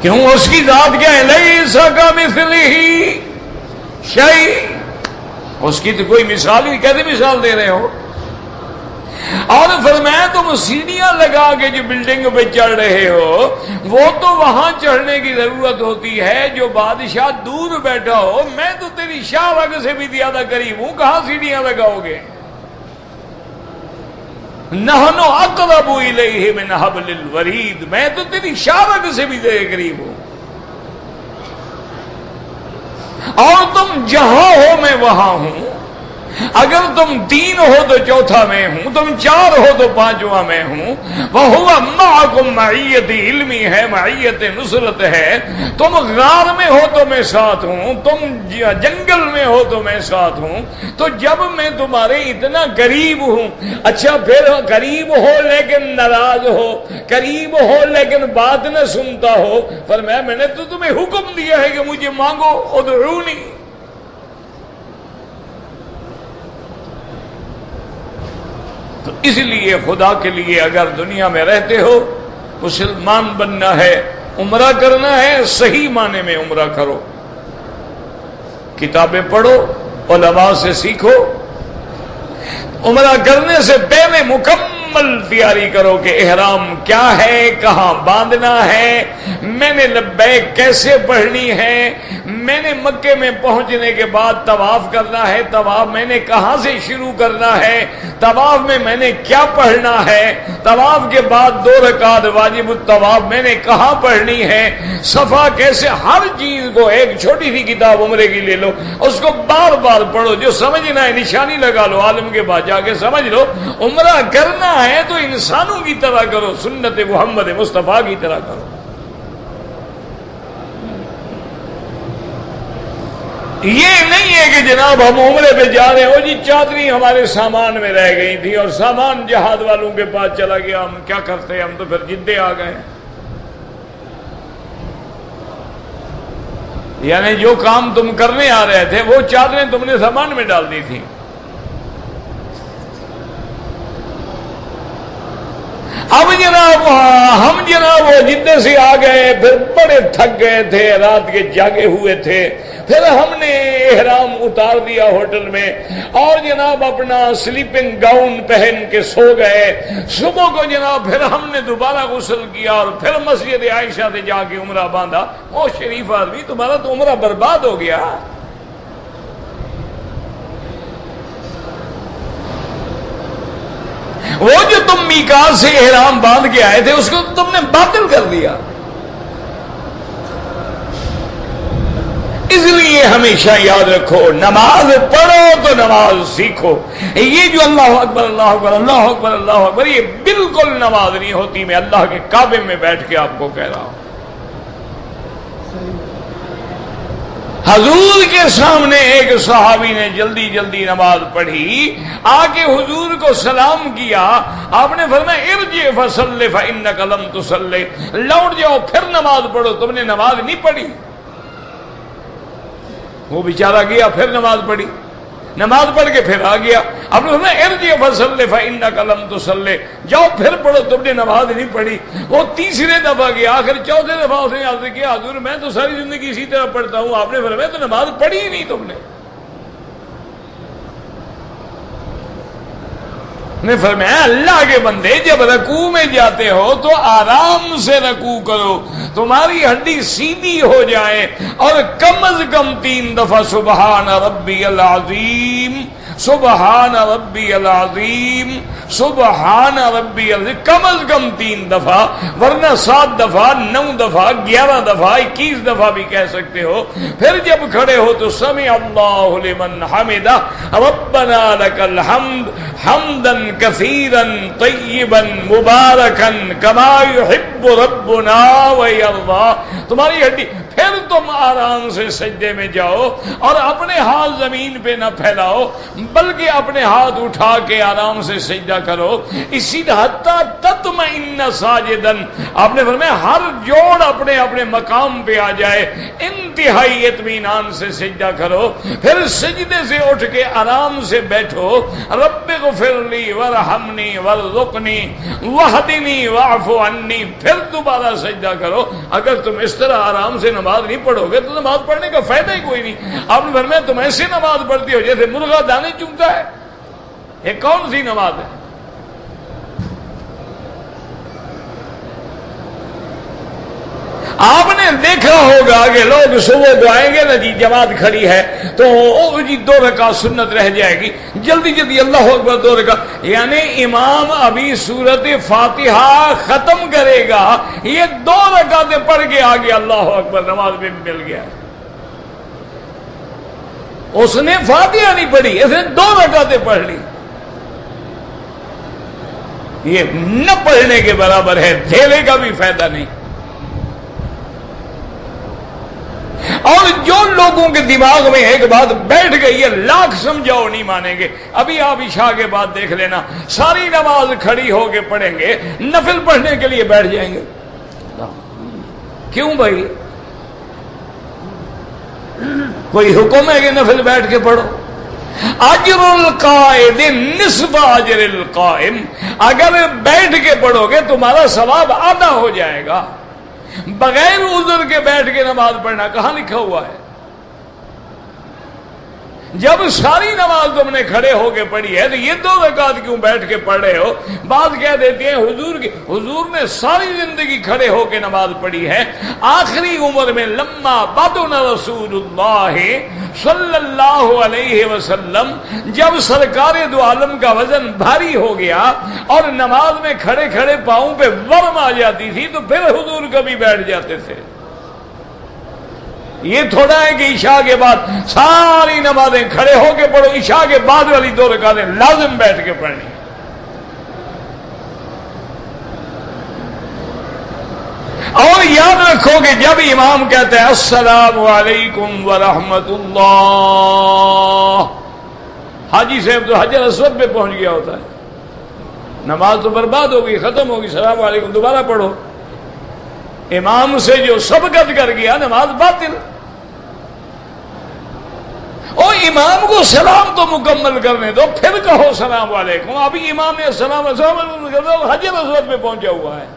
کیوں؟ اس کی ذات کیا ہے؟ لیس کمثلہ شیء، اس کی تو کوئی مثال ہی، کیسے مثال دے رہے ہو؟ اور فرمایا تم سیڑھیاں لگا کے جو بلڈنگ پہ چڑھ رہے ہو وہ تو وہاں چڑھنے کی ضرورت ہوتی ہے جو بادشاہ دور بیٹھا ہو، میں تو تیری شاہ رگ سے بھی زیادہ قریب ہوں، کہاں سیڑھیاں لگاؤ گے؟ نحن اقرب الیہ من حبل الورید، میں تو تیری شاہ رگ سے بھی زیادہ قریب ہوں، اور تم جہاں ہو میں وہاں ہوں، اگر تم 3 ہو تو چوتھا میں ہوں، تم 4 ہو تو 5واں میں ہوں، وَهُوَ مَعَكُمْ معیت علمی ہے، معیت نصرت ہے، تم غار میں ہو تو میں ساتھ ہوں، تم جنگل میں ہو تو میں ساتھ ہوں، تو جب میں تمہارے اتنا قریب ہوں، اچھا پھر قریب ہو لیکن ناراض ہو، قریب ہو لیکن بات نہ سنتا ہو، فرمایا میں نے تو تمہیں حکم دیا ہے کہ مجھے مانگو، ادعونی۔ تو اس لیے خدا کے لیے اگر دنیا میں رہتے ہو، مسلمان بننا ہے، عمرہ کرنا ہے، صحیح معنی میں عمرہ کرو، کتابیں پڑھو، علماء سے سیکھو، عمرہ کرنے سے پہلے مکمل تیاری کرو کہ احرام کیا ہے، کہاں باندھنا ہے، میں نے لبیک کیسے پڑھنی ہے، میں نے مکے میں پہنچنے کے بعد طواف کرنا ہے، طواف میں نے کہاں سے شروع کرنا ہے، طواف میں نے کیا پڑھنا ہے، طواف کے بعد 2 رکعت واجب الطواف میں نے کہاں پڑھنی ہے، صفا کیسے، ہر چیز کو ایک چھوٹی سی کتاب عمرے کی لے لو، اس کو بار بار پڑھو، جو سمجھنا ہے نشانی لگا لو، عالم کے بعد جا کے سمجھ لو، عمرہ کرنا ہے تو انسانوں کی طرح کرو، سنت محمد مصطفیٰ کی طرح کرو۔ یہ نہیں ہے کہ جناب ہم عمرے پہ جا رہے ہو جی چادری ہمارے سامان میں رہ گئی تھی اور سامان جہاد والوں کے پاس چلا گیا، ہم کیا کرتے، ہم تو پھر جدے آ گئے۔ یعنی جو کام تم کرنے آ رہے تھے وہ چادریں تم نے سامان میں ڈال دی تھی۔ اب جناب ہم جناب وہ جدے سے آ گئے، پھر بڑے تھک گئے تھے، رات کے جاگے ہوئے تھے، پھر ہم نے احرام اتار دیا ہوٹل میں اور جناب اپنا سلیپنگ گاؤن پہن کے سو گئے، صبح کو جناب پھر ہم نے دوبارہ غسل کیا اور پھر مسجد عائشہ سے جا کے عمرہ باندھا۔ او شریف آدمی، تمہارا تو عمرہ برباد ہو گیا۔ وہ جو تم میقات سے احرام باندھ کے آئے تھے اس کو تم نے باطل کر دیا۔ اس لیے ہمیشہ یاد رکھو، نماز پڑھو تو نماز سیکھو۔ یہ جو اللہ اکبر اللہ اکبر اللہ اکبر اللہ اکبر، یہ بالکل نماز نہیں ہوتی، میں اللہ کے کعبے میں بیٹھ کے آپ کو کہہ رہا ہوں۔ حضور کے سامنے ایک صحابی نے جلدی جلدی نماز پڑھی، آ کے حضور کو سلام کیا، آپ نے فرمایا ارجع فصلی فانک لم تصلی، لوٹ جاؤ پھر نماز پڑھو، تم نے نماز نہیں پڑھی۔ وہ بیچارہ گیا پھر نماز پڑھی، نماز پڑھ کے پھر آ گیا، اب نے فرمایا ارجع فصلی فانک لم تصلی، جاؤ پھر پڑھو، تم نے نماز نہیں پڑھی۔ وہ تیسرے دفعہ گیا، آخر چوتھے دفعہ اس نے عرض کیا حضور میں تو ساری زندگی اسی طرح پڑھتا ہوں، آپ نے فرمایا تو نماز پڑھی ہی نہیں تم نے۔ نے فرمایا اللہ کے بندے جب رکوع میں جاتے ہو تو آرام سے رکوع کرو، تمہاری ہڈی سیدھی ہو جائے، اور کم از کم 3 دفعہ سبحان ربی العظیم، سبحان ربی العظیم، سبحان ربی العظیم، کم از کم 3 دفعہ، ورنہ 7 دفعہ، 9 دفعہ، 11 دفعہ، 21 دفعہ بھی کہہ سکتے ہو۔ پھر جب کھڑے ہو تو سمع اللہ لمن حمدہ، ربنا لک الحمد حمدا کثیرا طیبا مبارکا کما یحب ربنا ویرضی۔ تمہاری ہڈی، پھر تم آرام سے سجدے میں جاؤ اور اپنے ہاتھ زمین پہ نہ پھیلاؤ، بلکہ اپنے ہاتھ اٹھا کے آرام سے سجدہ کرو، اسی حتی تطمئن ساجدا۔ آپ نے فرمایا ہر جوڑ اپنے اپنے مقام پہ آ جائے، انتہائی اطمینان سے سجدہ کرو، پھر سجدے سے اٹھ کے آرام سے بیٹھو، رب اغفر لی وارحمنی وارزقنی واہدنی واعف عنی، پھر دوبارہ سجدہ کرو۔ اگر تم اس طرح آرام سے نماز نہیں پڑھو گے تو نماز پڑھنے کا فائدہ ہی کوئی نہیں۔ آپ نے فرمایا تم ایسے نماز پڑھتی ہو جیسے مرغا دانے چگتا ہے، یہ کون سی نماز ہے؟ آپ نے دیکھا ہوگا کہ لوگ صبح کو آئیں گے نا جی، جماعت کھڑی ہے تو جی 2 رکعت سنت رہ جائے گی، جلدی جلدی اللہ اکبر 2 رکعت، یعنی امام ابھی سورت فاتحہ ختم کرے گا، یہ 2 رکعتیں پڑھ کے آگے اللہ اکبر، نماز میں مل گیا۔ اس نے فاتحہ نہیں پڑھی، اس نے 2 رکعتیں پڑھ لی، یہ نہ پڑھنے کے برابر ہے، دھیلے کا بھی فائدہ نہیں۔ اور جو لوگوں کے دماغ میں ایک بات بیٹھ گئی ہے، لاکھ سمجھاؤ نہیں مانیں گے۔ ابھی آپ عشاء کے بعد دیکھ لینا، ساری نماز کھڑی ہو کے پڑھیں گے، نفل پڑھنے کے لیے بیٹھ جائیں گے۔ کیوں بھائی؟ کوئی حکم ہے کہ نفل بیٹھ کے پڑھو؟ اجر القائد نصف اجر القائم، اگر بیٹھ کے پڑھو گے تمہارا ثواب آدھا ہو جائے گا۔ بغیر عذر کے بیٹھ کے نماز پڑھنا کہاں لکھا ہوا ہے؟ جب ساری نماز تم نے کھڑے ہو کے پڑھی ہے تو یہ 2 رکعت کیوں بیٹھ کے پڑھ رہے ہو؟ بات کہہ دیتے ہیں حضور نے ساری زندگی کھڑے ہو کے نماز پڑھی ہے، آخری عمر میں لما بدن رسول اللہ صلی اللہ علیہ وسلم، جب سرکار دو عالم کا وزن بھاری ہو گیا اور نماز میں کھڑے کھڑے پاؤں پہ ورم آ جاتی تھی تو پھر حضور کبھی بیٹھ جاتے تھے۔ یہ تھوڑا ہے کہ عشاء کے بعد ساری نمازیں کھڑے ہو کے پڑھو، عشاء کے بعد والی 2 رکعتیں لازم بیٹھ کے پڑھنی۔ اور یاد رکھو کہ جب امام کہتا ہے السلام علیکم ورحمۃ اللہ، حاجی صاحب تو حجر اسود پہ پہنچ گیا ہوتا ہے، نماز تو برباد ہوگی، ختم ہوگی، السلام علیکم دوبارہ پڑھو۔ امام سے جو سبقت کر گیا نماز باطل۔ اور امام کو سلام تو مکمل کرنے دو، پھر کہو السلام علیکم۔ ابھی امام نے السلام علیکم حجر اسود پہ پہنچا ہوا ہے۔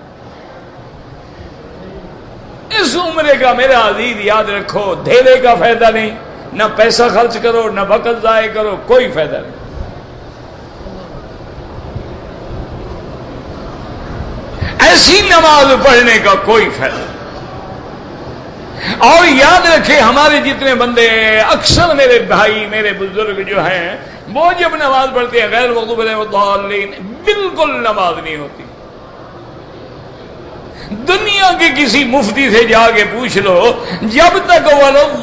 اس عمرے کا میرا عزیز یاد رکھو، دھیلے کا فائدہ نہیں، نہ پیسہ خرچ کرو، نہ وقت ضائع کرو، کوئی فائدہ نہیں۔ ایسی نماز پڑھنے کا کوئی فائدہ نہیں۔ اور یاد رکھے ہمارے جتنے بندے، اکثر میرے بھائی میرے بزرگ جو ہیں، وہ جب نماز پڑھتے ہیں غیر مغضوب علیہم الضالین، بالکل نماز نہیں ہوتی۔ دنیا کے کسی مفتی سے جا کے پوچھ لو، جب تک والضالین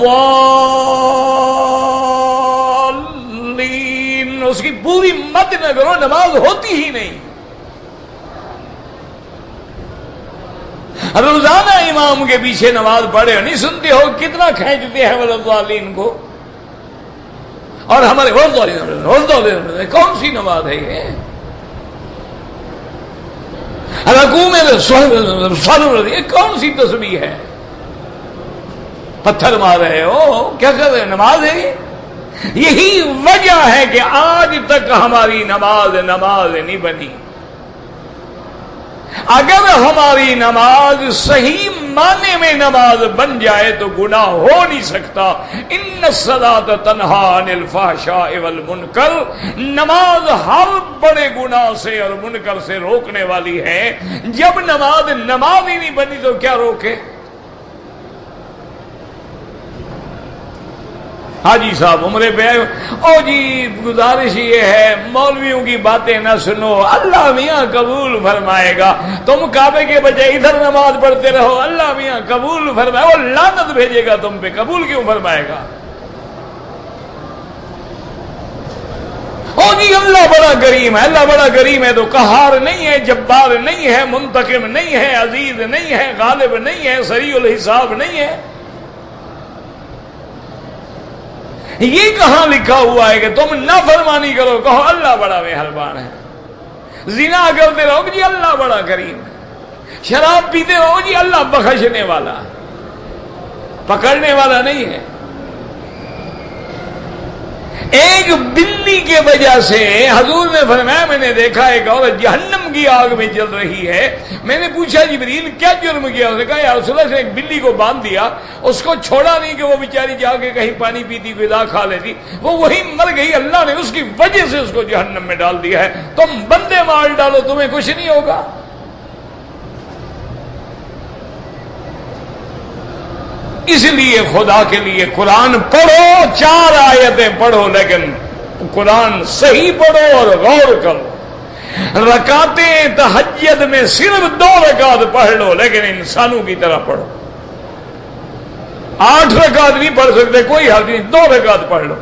اس کی پوری مت نہ کرو نماز ہوتی ہی نہیں۔ روزانہ امام کے پیچھے نماز پڑھے، نہیں سنتے ہو کتنا کھینچتے ہیں والضالین کو؟ اور ہمارے والضالین کون سی نماز ہے یہ؟ رکوع میں یہ کون سی تسبیح ہے؟ پتھر مار رہے ہو، کیا کر رہے؟ نماز ہے۔ یہی وجہ ہے کہ آج تک ہماری نماز نہیں بنی۔ اگر ہماری نماز صحیح معنی میں نماز بن جائے تو گناہ ہو نہیں سکتا. ان الصلاۃ تنہی عن الفحشاء والمنکر، نماز ہر بڑے گناہ سے اور منکر سے روکنے والی ہے. جب نماز ہی نہیں بنی تو کیا روکے؟ حاجی صاحب عمرے پہ آئے، او جی گزارش یہ ہے مولویوں کی باتیں نہ سنو، اللہ میاں قبول فرمائے گا. تم کعبے کے بجائے ادھر نماز پڑھتے رہو، اللہ میاں قبول فرمائے. وہ لعنت بھیجے گا تم پہ، قبول کیوں فرمائے گا؟ او جی اللہ بڑا کریم ہے، اللہ بڑا کریم ہے تو قہار نہیں ہے، جبار نہیں ہے، منتقم نہیں ہے، عزیز نہیں ہے، غالب نہیں ہے، سریع الحساب نہیں ہے. یہ کہاں لکھا ہوا ہے کہ تم نافرمانی کرو کہو اللہ بڑا مہربان ہے؟ زنا کرتے رہو جی اللہ بڑا کریم ہے، شراب پیتے رہو جی اللہ بخشنے والا ہے، پکڑنے والا نہیں ہے. ایک بلی کے وجہ سے حضور نے فرمایا میں نے دیکھا ایک عورت جہنم کی آگ میں جل رہی ہے. میں نے پوچھا جبریل کیا جرم کیا؟ اس نے کہا یا رسول اللہ سے ایک بلی کو باندھ دیا، اس کو چھوڑا نہیں کہ وہ بیچاری جا کے کہیں پانی پیتی غذا کھا لیتی، وہ وہی مر گئی، اللہ نے اس کی وجہ سے اس کو جہنم میں ڈال دیا ہے. تم بندے مار ڈالو تمہیں کچھ نہیں ہوگا. اس لیے خدا کے لیے قرآن پڑھو، 4 آیتیں پڑھو لیکن قرآن صحیح پڑھو اور غور کرو. رکعتیں تہجد میں صرف 2 رکعت پڑھ لو لیکن انسانوں کی طرح پڑھو. 8 رکعت نہیں پڑھ سکتے کوئی حال نہیں، 2 رکعت پڑھ لو.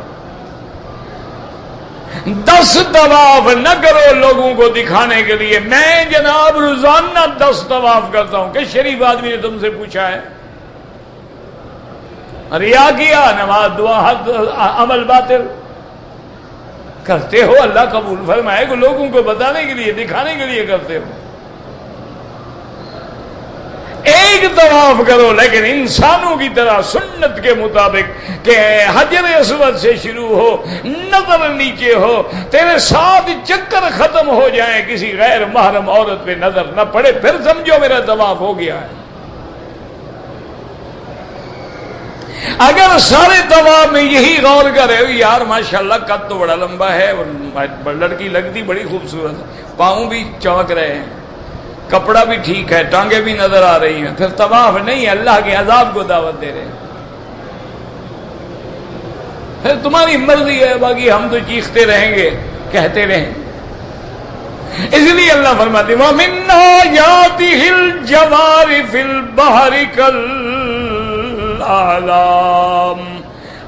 10 طواف نہ کرو لوگوں کو دکھانے کے لیے. میں جناب روزانہ 10 طواف کرتا ہوں. کہ شریف آدمی نے تم سے پوچھا ہے؟ ریا کیا، نماز دعا عمل باطل کرتے ہو، اللہ قبول فرمائے گا. لوگوں کو بتانے کے لیے دکھانے کے لیے کرتے ہو. ایک طواف کرو لیکن انسانوں کی طرح سنت کے مطابق کہ حجر اسود سے شروع ہو، نظر نیچے ہو، تیرے 7 چکر ختم ہو جائیں، کسی غیر محرم عورت پہ نظر نہ پڑے، پھر سمجھو میرا طواف ہو گیا ہے. اگر سارے طواف میں یہی غور کرے یار ماشاءاللہ قد تو بڑا لمبا ہے، لڑکی لگتی بڑی خوبصورت ہے، پاؤں بھی چمک رہے ہیں، کپڑا بھی ٹھیک ہے، ٹانگیں بھی نظر آ رہی ہیں، پھر طواف نہیں ہے، اللہ کے عذاب کو دعوت دے رہے ہیں. پھر تمہاری مرضی ہے، باقی ہم تو چیختے رہیں گے، کہتے رہیں. اس لیے اللہ فرماتے ہیں وَمِنْ آيَاتِهِ الْجَوَارِ فِي الْبَحْرِ کَالْأَعْلَامِ.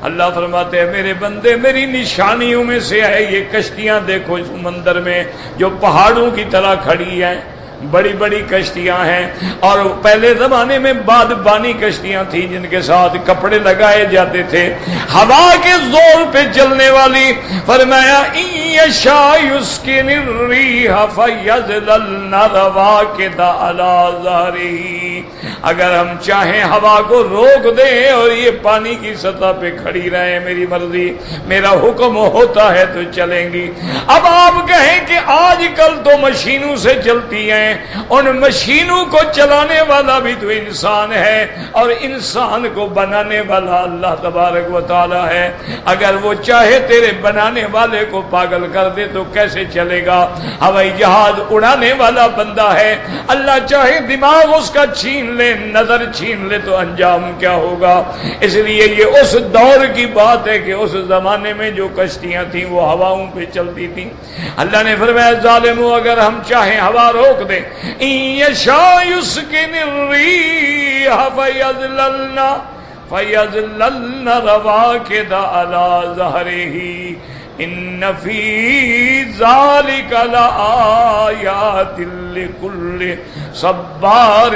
اللہ فرماتے ہیں میرے بندے میری نشانیوں میں سے ہے یہ کشتیاں دیکھو سمندر میں جو پہاڑوں کی طرح کھڑی ہیں، بڑی بڑی کشتیاں ہیں. اور پہلے زمانے میں بادبانی کشتیاں تھیں جن کے ساتھ کپڑے لگائے جاتے تھے، ہوا کے زور پہ چلنے والی. فرمایا یشاء یسکن الریح فیظللن رواکد علی ظہرہ. اگر ہم چاہیں ہوا کو روک دیں اور یہ پانی کی سطح پہ کھڑی رہیں، میری مرضی، میرا حکم ہوتا ہے تو چلیں گی. اب آپ کہیں کہ آج کل تو مشینوں سے چلتی ہیں، ان مشینوں کو چلانے والا بھی تو انسان ہے اور انسان کو بنانے والا اللہ تبارک و تعالی ہے. اگر وہ چاہے تیرے بنانے والے کو پاگل کر دے تو کیسے چلے گا؟ ہوائی جہاز اڑانے والا بندہ ہے، اللہ چاہے دماغ اس کا چھین لے، نظر چھین لے تو انجام کیا ہوگا؟ اس لیے یہ اس دور کی بات ہے کہ اس زمانے میں جو کشتیاں تھیں وہ ہواؤں پہ چلتی تھیں. اللہ نے فرمایا ظالمو اگر ہم چاہیں ہوا روک دیں، یشاء یسکن الریح فیظللن رواکد علی ظہرہ ان فی ذلک لآیات لکل صبار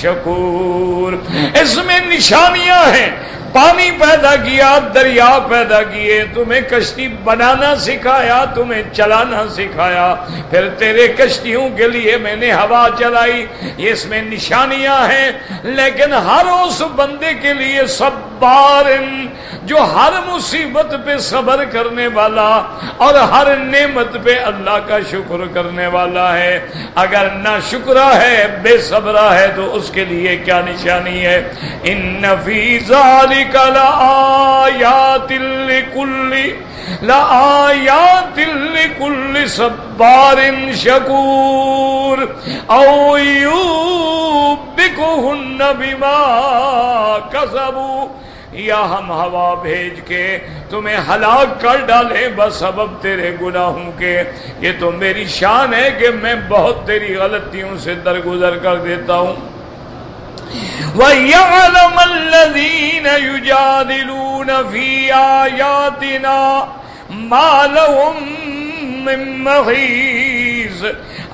شکور. اس میں نشانیاں ہیں. پانی پیدا کیا، دریا پیدا کیے، تمہیں کشتی بنانا سکھایا، تمہیں چلانا سکھایا، پھر تیرے کشتیوں کے لیے میں نے ہوا چلائی. یہ اس میں نشانیاں ہیں، لیکن ہر اس بندے کے لیے سب صبار، جو ہر مصیبت پہ صبر کرنے والا اور ہر نعمت پہ اللہ کا شکر کرنے والا ہے۔ اگر نہ شکرہ ہے، بے صبرہ ہے، تو اس کے لیے کیا نشانی ہے؟ ان فی ذالک لآیات لکل صبار شکور او یوبکہن بما کسبوا، یا ہم ہوا بھیج کے تمہیں ہلاک کر ڈالے بسبب تیرے گناہوں کے۔ یہ تو میری شان ہے کہ میں بہت تیری غلطیوں سے درگزر کر دیتا ہوں۔ وَيَعْلَمَ الَّذِينَ يُجَادِلُونَ فِي آيَاتِنَا مَا لَهُم مِّن مَّحِيصٍ،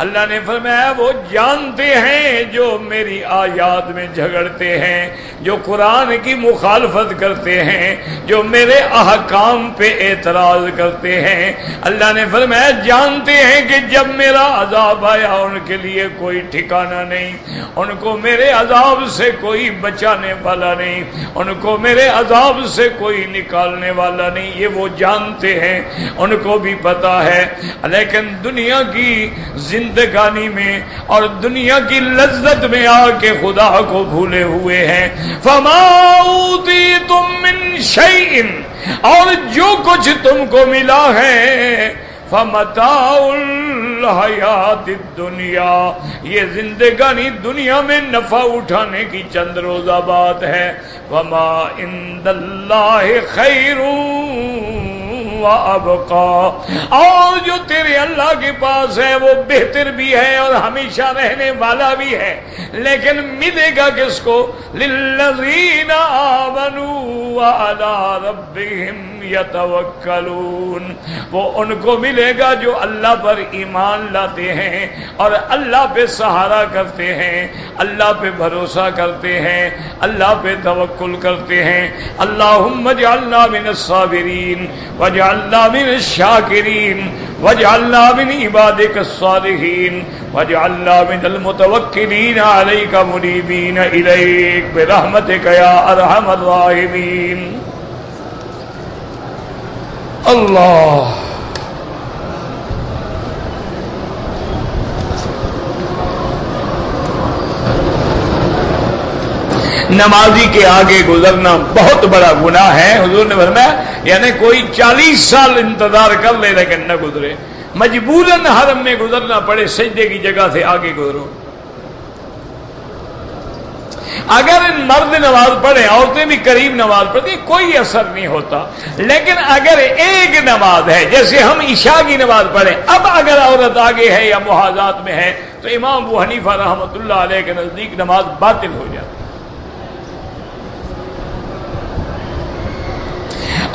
اللہ نے فرمایا وہ جانتے ہیں جو میری آیات میں جھگڑتے ہیں، جو قرآن کی مخالفت کرتے ہیں، جو میرے احکام پہ اعتراض کرتے ہیں، اللہ نے فرمایا جانتے ہیں کہ جب میرا عذاب آیا ان کے لیے کوئی ٹھکانہ نہیں، ان کو میرے عذاب سے کوئی بچانے والا نہیں، ان کو میرے عذاب سے کوئی نکالنے والا نہیں، یہ وہ جانتے ہیں، ان کو بھی پتا ہے۔ لیکن دنیا کی زندگانی میں اور دنیا کی لذت میں آ کے خدا کو بھولے ہوئے ہیں۔ فما اوتیتم من شیء، اور جو کچھ تم کو ملا ہے، فمتاع الحیات الدنیا، یہ زندگانی دنیا میں نفع اٹھانے کی چند روزہ بات ہے۔ وما عند اللہ خیر وَأَبْقَى، اور جو تیرے اللہ کے پاس ہے وہ بہتر بھی ہے اور ہمیشہ رہنے والا بھی ہے، لیکن ملے گا کس کو؟ لِلَّذِينَ آمَنُوا وَعَلَىٰ رَبِّهِمْ يَتَوَكَّلُونَ، وہ ان کو ملے گا جو اللہ پر ایمان لاتے ہیں اور اللہ پہ سہارا کرتے ہیں، اللہ پہ بھروسہ کرتے ہیں، اللہ پہ توکل کرتے ہیں۔ اللہم اجعلنا من الصابرین واجعلنا من الشاکرین واجعلنا من عبادک الصالحین واجعلنا من المتوکلین علیک منیبین الیک برحمتک یا ارحم الراحمین۔ اللہ نمازی کے آگے گزرنا بہت بڑا گناہ ہے۔ حضور نے فرمایا یعنی کوئی 40 سال انتظار کر لے لیکن نہ گزرے، مجبوراً حرم میں گزرنا پڑے، سجدے کی جگہ سے آگے گزرو۔ اگر مرد نماز پڑھے، عورتیں بھی قریب نماز پڑھتی، کوئی اثر نہیں ہوتا، لیکن اگر ایک نماز ہے جیسے ہم عشاء کی نماز پڑھیں، اب اگر عورت آگے ہے یا محاذات میں ہے تو امام ابو حنیفہ رحمۃ اللہ علیہ کے نزدیک نماز باطل ہو جاتی۔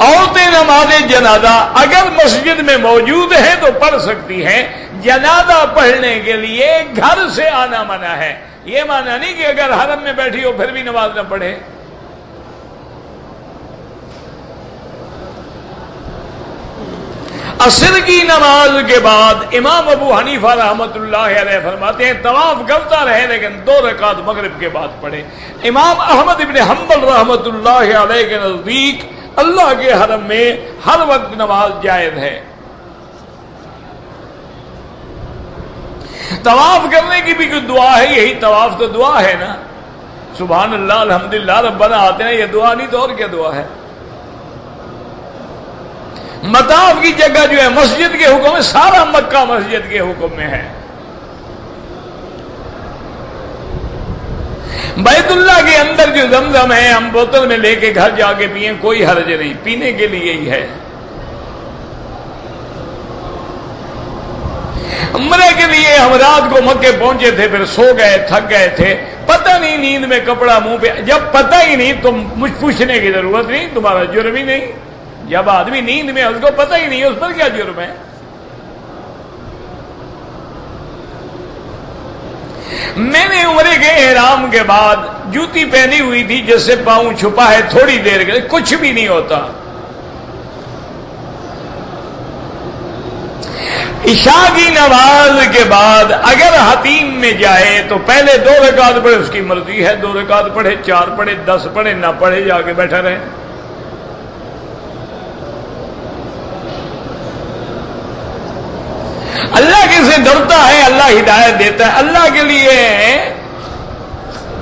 عورتیں نماز جنازہ اگر مسجد میں موجود ہیں تو پڑھ سکتی ہیں، جنازہ پڑھنے کے لیے گھر سے آنا منع ہے۔ یہ معنی نہیں کہ اگر حرم میں بیٹھی ہو پھر بھی نماز نہ پڑھے۔ عصر کی نماز کے بعد امام ابو حنیفہ رحمۃ اللہ علیہ فرماتے ہیں طواف کرتا رہے لیکن 2 رکعت مغرب کے بعد پڑھے۔ امام احمد ابن حنبل رحمۃ اللہ علیہ کے نزدیک اللہ کے حرم میں ہر وقت نماز جائز ہے۔ طواف کرنے کی بھی کوئی دعا ہے؟ یہی طواف تو دعا ہے نا، سبحان اللہ الحمدللہ ربنا آتے ہیں، یہ دعا نہیں تو اور کیا دعا ہے؟ مطاف کی جگہ جو ہے مسجد کے حکم میں، سارا مکہ مسجد کے حکم میں ہے۔ بیت اللہ کے اندر جو زمزم ہے ہم بوتل میں لے کے گھر جا کے پئیں، کوئی حرج نہیں، پینے کے لیے ہی ہے۔ عمرے کے لیے ہم رات کو مکے پہنچے تھے، پھر سو گئے، تھک گئے تھے، پتہ نہیں نیند میں کپڑا منہ پہ، جب پتہ ہی نہیں تو مجھ پوچھنے کی ضرورت نہیں، تمہارا جرم ہی نہیں۔ جب آدمی نیند میں اس کو پتہ ہی نہیں، اس پر کیا جرم ہے؟ میں نے عمرے کے احرام کے بعد جوتی پہنی ہوئی تھی جس سے پاؤں چھپا ہے، تھوڑی دیر کے لیے کچھ بھی نہیں ہوتا۔ عشاء کی نماز کے بعد اگر حتیم میں جائے تو پہلے 2 رکعت پڑھے، اس کی مرضی ہے، 2 رکعت پڑھے، 4 پڑھے، 10 پڑھے، نہ پڑھے، جا کے بیٹھا رہے۔ اللہ کسے ڈرتا ہے اللہ ہدایت دیتا ہے، اللہ کے لیے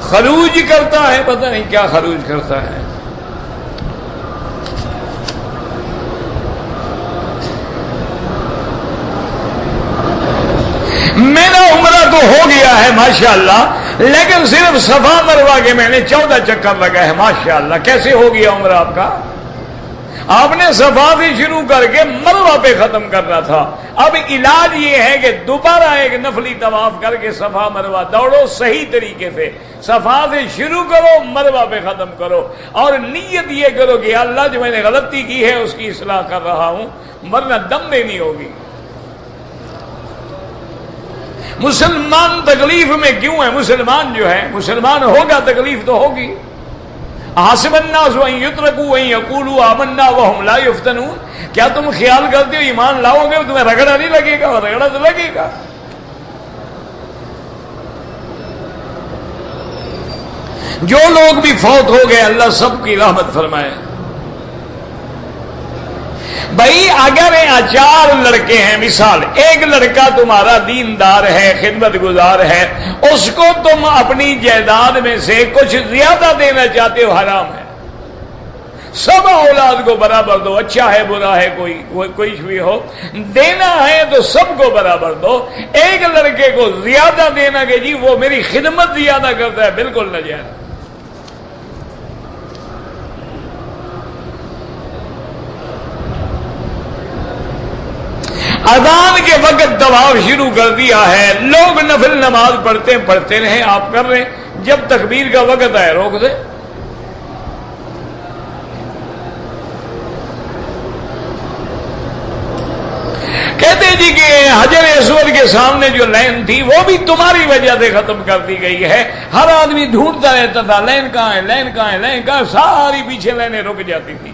خروج کرتا ہے، پتہ نہیں کیا خروج کرتا ہے۔ میرا عمرہ تو ہو گیا ہے ماشاءاللہ، لیکن صرف صفا مروہ کے میں نے 14 چکر لگا ہے ماشاءاللہ۔ کیسے ہو گیا عمرہ آپ کا؟ آپ نے صفا سے شروع کر کے مروہ پہ ختم کرنا تھا۔ اب علاج یہ ہے کہ دوبارہ ایک نفلی طواف کر کے صفا مروہ دوڑو صحیح طریقے سے، صفا سے شروع کرو، مروہ پہ ختم کرو، اور نیت یہ کرو کہ اللہ جو میں نے غلطی کی ہے اس کی اصلاح کر رہا ہوں، ورنہ دم دینی ہوگی۔ مسلمان تکلیف میں کیوں ہے؟ مسلمان جو ہے، مسلمان ہوگا تکلیف تو ہوگی۔ حسب الناس ان یترکوا ان یقولوا آمنا وهم لا یفتنون، کیا تم خیال کرتے ہو ایمان لاؤ گے تمہیں رگڑا نہیں لگے گا؟ رگڑا تو لگے گا۔ جو لوگ بھی فوت ہو گئے اللہ سب کی رحمت فرمائے۔ بھائی اگر 4 لڑکے ہیں، مثال ایک لڑکا تمہارا دیندار ہے، خدمت گزار ہے، اس کو تم اپنی جائیداد میں سے کچھ زیادہ دینا چاہتے ہو، حرام ہے۔ سب اولاد کو برابر دو، اچھا ہے برا ہے کوئی بھی ہو، دینا ہے تو سب کو برابر دو۔ ایک لڑکے کو زیادہ دینا کہ جی وہ میری خدمت زیادہ کرتا ہے، بالکل ناجائز۔ اذان کے وقت طواف شروع کر دیا ہے، لوگ نفل نماز پڑھتے رہیں، آپ کر رہے ہیں، جب تکبیر کا وقت آئے روک دیں۔ کہتے جی کہ حجر اسود کے سامنے جو لائن تھی وہ بھی تمہاری وجہ سے ختم کر دی گئی ہے۔ ہر آدمی ڈھونڈتا رہتا تھا لائن کہاں ہے، لائن کہاں ہے، لائن کہاں ہے، ساری پیچھے لائنیں رک جاتی تھی۔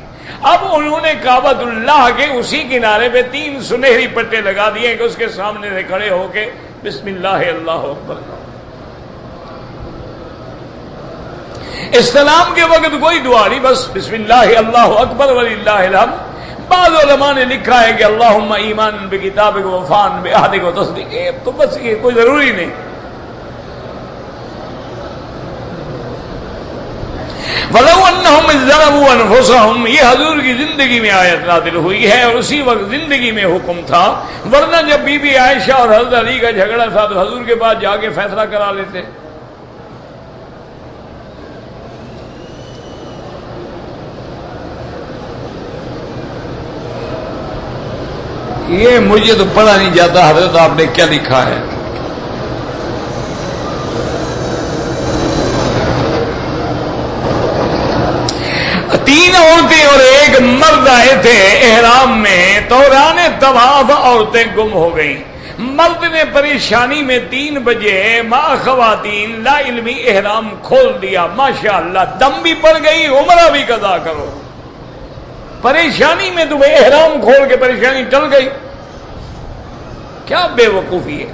اب انہوں نے کعبۃ اللہ کے اسی کنارے پہ 3 سنہری پٹے لگا دیے کہ اس کے سامنے سے کھڑے ہو کے بسم اللہ اللہ اکبر۔ استلام کے وقت کوئی دعا نہیں، بس بسم اللہ اللہ اکبر وللہ الحمد۔ بعض علماء نے لکھا ہے کہ اللہم ایمان بکتابک وفان بعہدک وتصدیق، تو بس یہ کوئی ضروری نہیں۔ وَلَوْ أَنَّهُمْ إِذْ ظَلَمُوا أَنفُسَهُمْ، یہ حضور کی زندگی میں آیت نازل ہوئی ہے اور اسی وقت زندگی میں حکم تھا، ورنہ جب بی بی عائشہ اور حضرت علی کا جھگڑا تھا تو حضور کے پاس جا کے فیصلہ کرا لیتے۔ یہ مجھے تو پڑھا نہیں جاتا حضرت آپ نے کیا لکھا ہے۔ تین عورتیں اور ایک مرد آئے تھے احرام میں، دوران طواف عورتیں گم ہو گئیں۔ مرد نے پریشانی میں 3 بجے ماں خواتین لا علمی احرام کھول دیا، ماشاءاللہ دم بھی پڑ گئی، عمرہ بھی قضا کرو۔ پریشانی میں تمہیں احرام کھول کے پریشانی ٹل گئی، کیا بے وقوفی ہے۔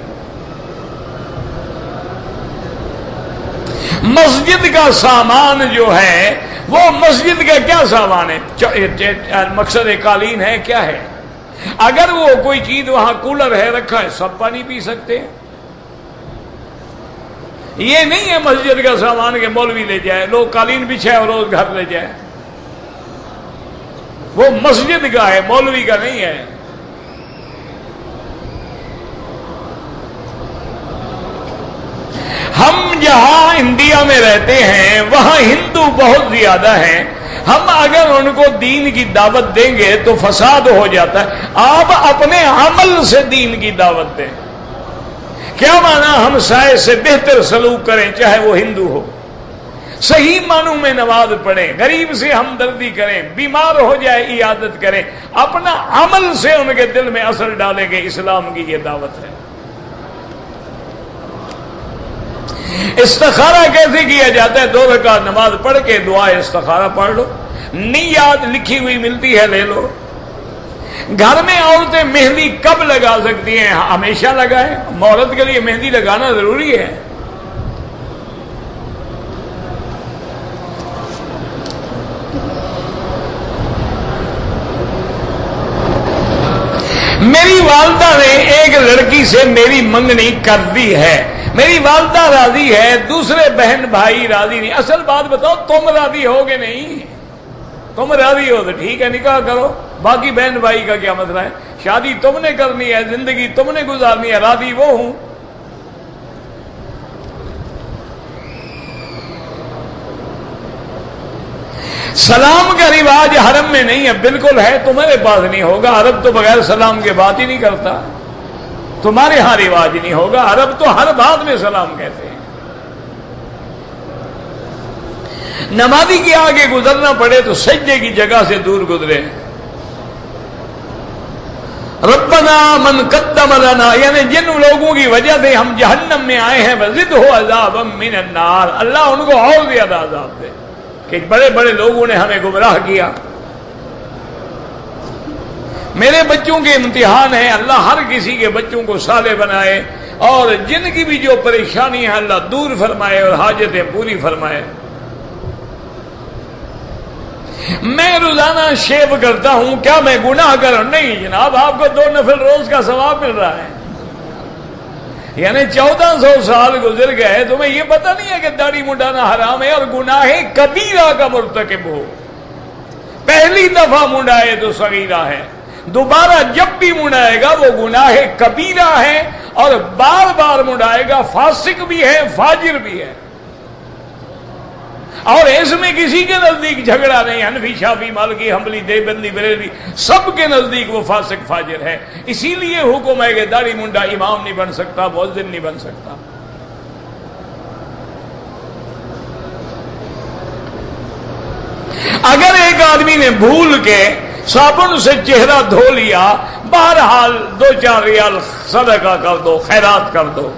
مسجد کا سامان جو ہے وہ مسجد کا کیا سامان ہے؟ مقصد قالین ہے، کیا ہے؟ اگر وہ کوئی چیز وہاں کولر ہے رکھا ہے، سب پانی پی سکتے ہیں۔ یہ نہیں ہے مسجد کا سامان کہ مولوی لے جائے، لوگ قالین بچھائے اور روز گھر لے جائے۔ وہ مسجد کا ہے، مولوی کا نہیں ہے۔ ہم جہاں انڈیا میں رہتے ہیں وہاں ہندو بہت زیادہ ہیں، ہم اگر ان کو دین کی دعوت دیں گے تو فساد ہو جاتا ہے۔ آپ اپنے عمل سے دین کی دعوت دیں۔ کیا معنی؟ ہم سائے سے بہتر سلوک کریں چاہے وہ ہندو ہو، صحیح معنوں میں نماز پڑھیں، غریب سے ہمدردی کریں، بیمار ہو جائے عیادت کریں، اپنا عمل سے ان کے دل میں اثر ڈالیں گے۔ اسلام کی یہ دعوت ہے۔ استخارہ کیسے کیا جاتا ہے؟ 2 رکعت نماز پڑھ کے دعا استخارہ پڑھ لو، نیت لکھی ہوئی ملتی ہے لے لو۔ گھر میں عورتیں مہندی کب لگا سکتی ہیں؟ ہمیشہ لگائیں. عورت کے لیے مہندی لگانا ضروری ہے. میری والدہ نے ایک لڑکی سے میری منگنی کر دی ہے. میری والدہ راضی ہے, دوسرے بہن بھائی راضی نہیں. اصل بات بتاؤ, تم راضی ہو گے نہیں؟ تم راضی ہو تو ٹھیک ہے, نکاح کرو. باقی بہن بھائی کا کیا مسئلہ ہے؟ شادی تم نے کرنی ہے, زندگی تم نے گزارنی ہے, راضی وہ ہوں. سلام کا رواج حرم میں نہیں ہے, بالکل ہے, تمہارے پاس نہیں ہوگا. عرب تو بغیر سلام کے بات ہی نہیں کرتا. تمہارے ہاں رواج نہیں ہوگا. عرب تو ہر بات میں سلام کہتے ہیں. نمازی کے آگے گزرنا پڑے تو سجدے کی جگہ سے دور گزرے. ربنا من قدم لنا, یعنی جن لوگوں کی وجہ سے ہم جہنم میں آئے ہیں, وزدہ عذابا من النار, اللہ ان کو اور زیادہ عذاب دے کہ بڑے بڑے لوگوں نے ہمیں گمراہ کیا. میرے بچوں کے امتحان ہیں, اللہ ہر کسی کے بچوں کو صالح بنائے, اور جن کی بھی جو پریشانی ہے اللہ دور فرمائے اور حاجتیں پوری فرمائے. میں روزانہ شیو کرتا ہوں, کیا میں گناہ کروں؟ نہیں جناب, آپ کو 2 نفل روز کا ثواب مل رہا ہے. یعنی 1400 سال گزر گئے, تمہیں یہ پتہ نہیں ہے کہ داڑھی منڈانا حرام ہے اور گناہ کبیرہ کا مرتکب ہو. پہلی دفعہ منڈائے تو صغیرہ ہے, دوبارہ جب بھی منڈائے گا وہ گناہ کبیرہ ہے, اور بار بار منڈائے گا فاسق بھی ہے, فاجر بھی ہے. اور اس میں کسی کے نزدیک جھگڑا نہیں, حنفی شافعی مالکی حنبلی دیوبندی بریلوی سب کے نزدیک وہ فاسق فاجر ہے. اسی لیے حکم ہے کہ داڑھی منڈا امام نہیں بن سکتا, مؤذن نہیں بن سکتا. اگر ایک آدمی نے بھول کے صابن سے چہرہ دھو لیا, بہرحال 2-4 ریال صدقہ کر دو, خیرات کر دو.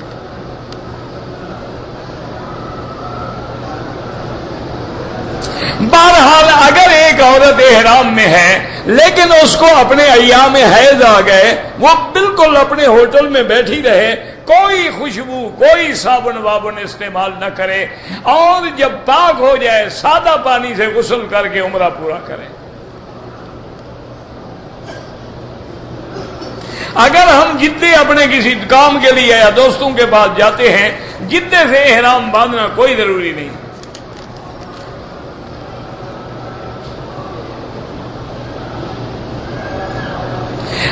بہرحال اگر ایک عورت احرام میں ہے لیکن اس کو اپنے ایام حیض آ گئے, وہ بالکل اپنے ہوٹل میں بیٹھی رہے, کوئی خوشبو کوئی صابن وابن استعمال نہ کرے, اور جب پاک ہو جائے سادہ پانی سے غسل کر کے عمرہ پورا کرے. اگر ہم جدے اپنے کسی کام کے لیے یا دوستوں کے پاس جاتے ہیں, جدے سے احرام باندھنا کوئی ضروری نہیں.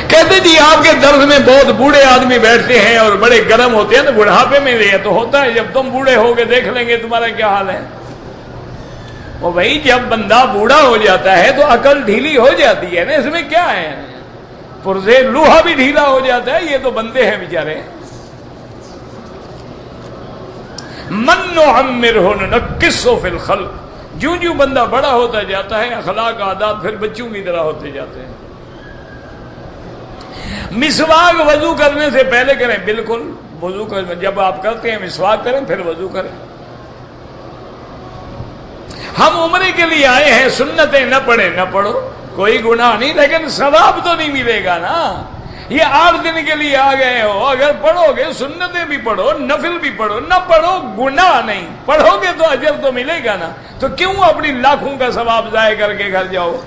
کہتے جی آپ کے درس میں بہت بوڑھے آدمی بیٹھتے ہیں اور بڑے گرم ہوتے ہیں, تو بڑھاپے میں یہ تو ہوتا ہے, جب تم بوڑھے ہو کے دیکھ لیں گے تمہارا کیا حال ہے. وہ بھائی جب بندہ بوڑھا ہو جاتا ہے تو عقل ڈھیلی ہو جاتی ہے نا, اس میں کیا ہے, پرزے لوہا بھی ڈھیلا ہو جاتا ہے, یہ تو بندے ہیں بیچارے. من نعمرہ ننکسہ فی الخلق, جوں جوں بندہ بڑا ہوتا جاتا ہے اخلاق عادات پھر بچوں کی طرح ہوتے جاتے ہیں. مسواک وضو کرنے سے پہلے کریں, بالکل وضو کریں, جب آپ کرتے ہیں مسواک کریں پھر وضو کریں. ہم عمرے کے لیے آئے ہیں, سنتیں نہ پڑھیں نہ پڑھو, کوئی گناہ نہیں, لیکن ثواب تو نہیں ملے گا نا. یہ 8 دن کے لیے آ گئے ہو, اگر پڑھو گے سنتیں بھی پڑھو, نفل بھی پڑھو, نہ پڑھو گناہ نہیں, پڑھو گے تو اجر تو ملے گا نا. تو کیوں اپنی لاکھوں کا ثواب ضائع کر کے گھر جاؤ.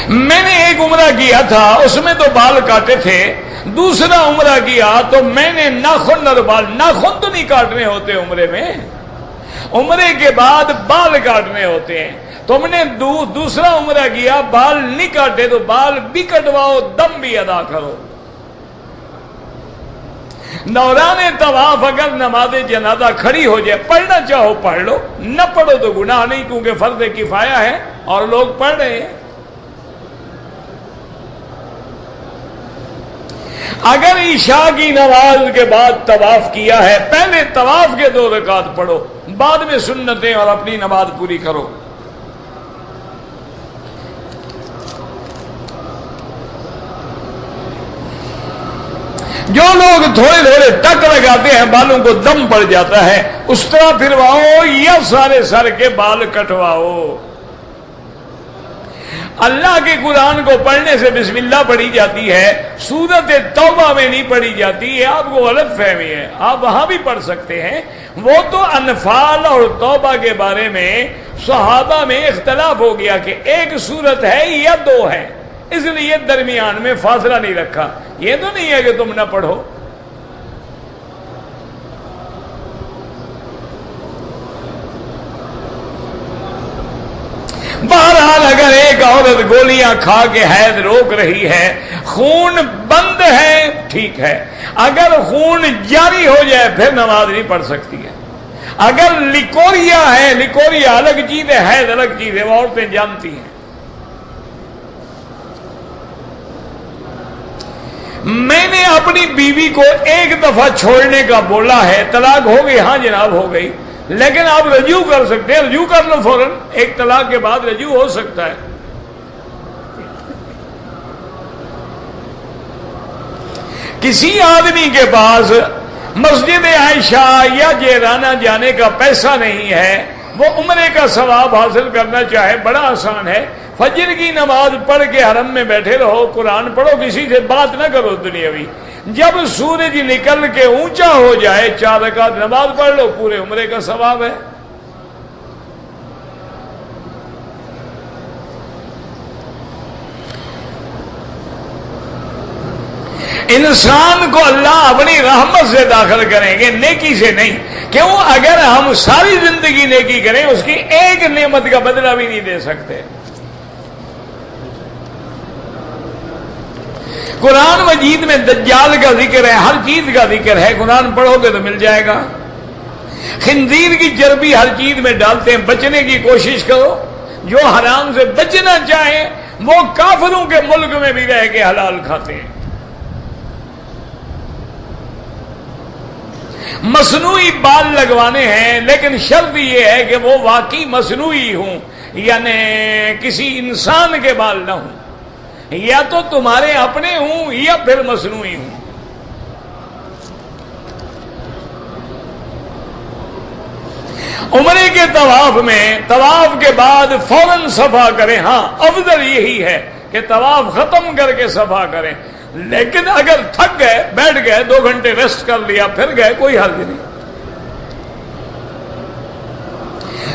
میں نے ایک عمرہ کیا تھا, اس میں تو بال کاٹے تھے. دوسرا عمرہ کیا تو میں نے ناخن اور بال, ناخن تو نہیں کاٹنے ہوتے عمرے میں, عمرے کے بعد بال کاٹنے ہوتے ہیں. تم نے دوسرا عمرہ کیا, بال نہیں کاٹے تو بال بھی کٹواؤ, دم بھی ادا کرو. دوران طواف اگر نماز جنازہ کھڑی ہو جائے, پڑھنا چاہو پڑھ لو, نہ پڑھو تو گناہ نہیں, کیونکہ فرض کفایہ ہے اور لوگ پڑھ رہے ہیں. اگر عشاء کی نماز کے بعد طواف کیا ہے, پہلے طواف کے 2 رکعت پڑھو, بعد میں سنتیں اور اپنی نماز پوری کرو. جو لوگ تھوڑے تھوڑے ٹک لگاتے ہیں بالوں کو دم پڑ جاتا ہے، اس طرح پھرواؤ یا سارے سر کے بال کٹواؤ۔ اللہ کے قرآن کو پڑھنے سے بسم اللہ پڑھی جاتی ہے، سورت توبہ میں نہیں پڑھی جاتی، یہ آپ کو غلط فہمی ہے۔ آپ وہاں بھی پڑھ سکتے ہیں، وہ تو انفال اور توبہ کے بارے میں صحابہ میں اختلاف ہو گیا کہ ایک سورت ہے یا دو ہے، اس لیے درمیان میں فاصلہ نہیں رکھا۔ یہ تو نہیں ہے کہ تم نہ پڑھو۔ بہرحال اگر ایک عورت گولیاں کھا کے حیض روک رہی ہے، خون بند ہے، ٹھیک ہے، اگر خون جاری ہو جائے پھر نماز نہیں پڑھ سکتی ہے۔ اگر لیکوریا ہے، لیکوریا الگ چیز ہے، حیض الگ چیز ہے، وہ عورتیں جانتی ہیں۔ میں نے اپنی بیوی کو ایک دفعہ چھوڑنے کا بولا ہے، طلاق ہو گئی؟ ہاں جناب ہو گئی، لیکن آپ رجوع کر سکتے ہیں، رجوع کر لو فوراً، ایک طلاق کے بعد رجوع ہو سکتا ہے۔ کسی آدمی کے پاس مسجد عائشہ یا جیرانہ جانے کا پیسہ نہیں ہے، وہ عمرے کا ثواب حاصل کرنا چاہے، بڑا آسان ہے، فجر کی نماز پڑھ کے حرم میں بیٹھے رہو، قرآن پڑھو، کسی سے بات نہ کرو دنیاوی، جب سورج نکل کے اونچا ہو جائے 4 رکعت نماز پڑھ لو، پورے عمرے کا ثواب ہے۔ انسان کو اللہ اپنی رحمت سے داخل کریں گے، نیکی سے نہیں۔ کیوں؟ اگر ہم ساری زندگی نیکی کریں، اس کی ایک نعمت کا بدلہ بھی نہیں دے سکتے۔ قرآن مجید میں دجال کا ذکر ہے، ہر چیز کا ذکر ہے، قرآن پڑھو گے تو مل جائے گا۔ خنزیر کی چربی ہر چیز میں ڈالتے ہیں، بچنے کی کوشش کرو۔ جو حرام سے بچنا چاہیں وہ کافروں کے ملک میں بھی رہ کے حلال کھاتے ہیں۔ مصنوعی بال لگوانے ہیں، لیکن شرط یہ ہے کہ وہ واقعی مصنوعی ہوں، یعنی کسی انسان کے بال نہ ہوں، یا تو تمہارے اپنے ہوں یا پھر مصنوعی ہوں۔ عمرے کے طواف میں طواف کے بعد فوراً صفا کریں۔ ہاں افضل یہی ہے کہ طواف ختم کر کے صفا کریں، لیکن اگر تھک گئے، بیٹھ گئے، 2 گھنٹے ریسٹ کر لیا پھر گئے، کوئی حرج نہیں۔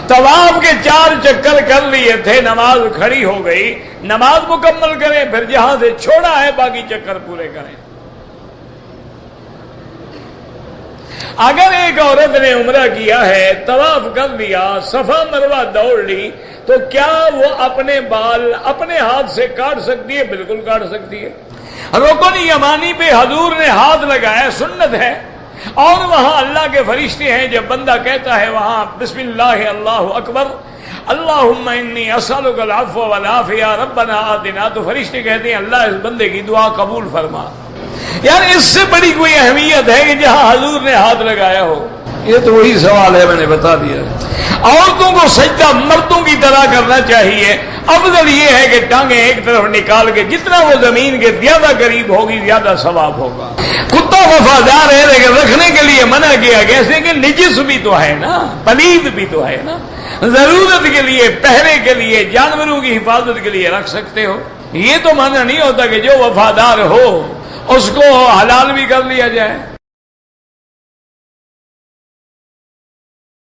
طواف کے 4 چکر کر لیے تھے، نماز کھڑی ہو گئی، نماز مکمل کریں، پھر جہاں سے چھوڑا ہے باقی چکر پورے کریں۔ اگر ایک عورت نے عمرہ کیا ہے، طواف کر لیا، صفا مروہ دوڑ لی، تو کیا وہ اپنے بال اپنے ہاتھ سے کاٹ سکتی ہے؟ بالکل کاٹ سکتی ہے۔ رکن یمانی پہ حضور نے ہاتھ لگایا، سنت ہے، اور وہاں اللہ کے فرشتے ہیں، جب بندہ کہتا ہے وہاں بسم اللہ اللہ اکبر اللہم انی اسألک العفو والعافیہ ربنا آتنا، تو فرشتے کہتے ہیں اللہ اس بندے کی دعا قبول فرما۔ یار اس سے بڑی کوئی اہمیت ہے کہ جہاں حضور نے ہاتھ لگایا ہو؟ یہ تو وہی سوال ہے، میں نے بتا دیا۔ عورتوں کو سجدہ مردوں کی طرح کرنا چاہیے۔ افضل یہ ہے کہ ٹانگیں ایک طرف نکال کے، جتنا وہ زمین کے زیادہ قریب ہوگی زیادہ ثواب ہوگا۔ کتا وفادار ہے لیکن رکھنے کے لیے منع کیا گیا، اس لیے کہ نجس بھی تو ہے نا، پلید بھی تو ہے نا، ضرورت کے لیے، پہرے کے لیے، جانوروں کی حفاظت کے لیے رکھ سکتے ہو۔ یہ تو مانا نہیں ہوتا کہ جو وفادار ہو اس کو حلال بھی کر لیا جائے۔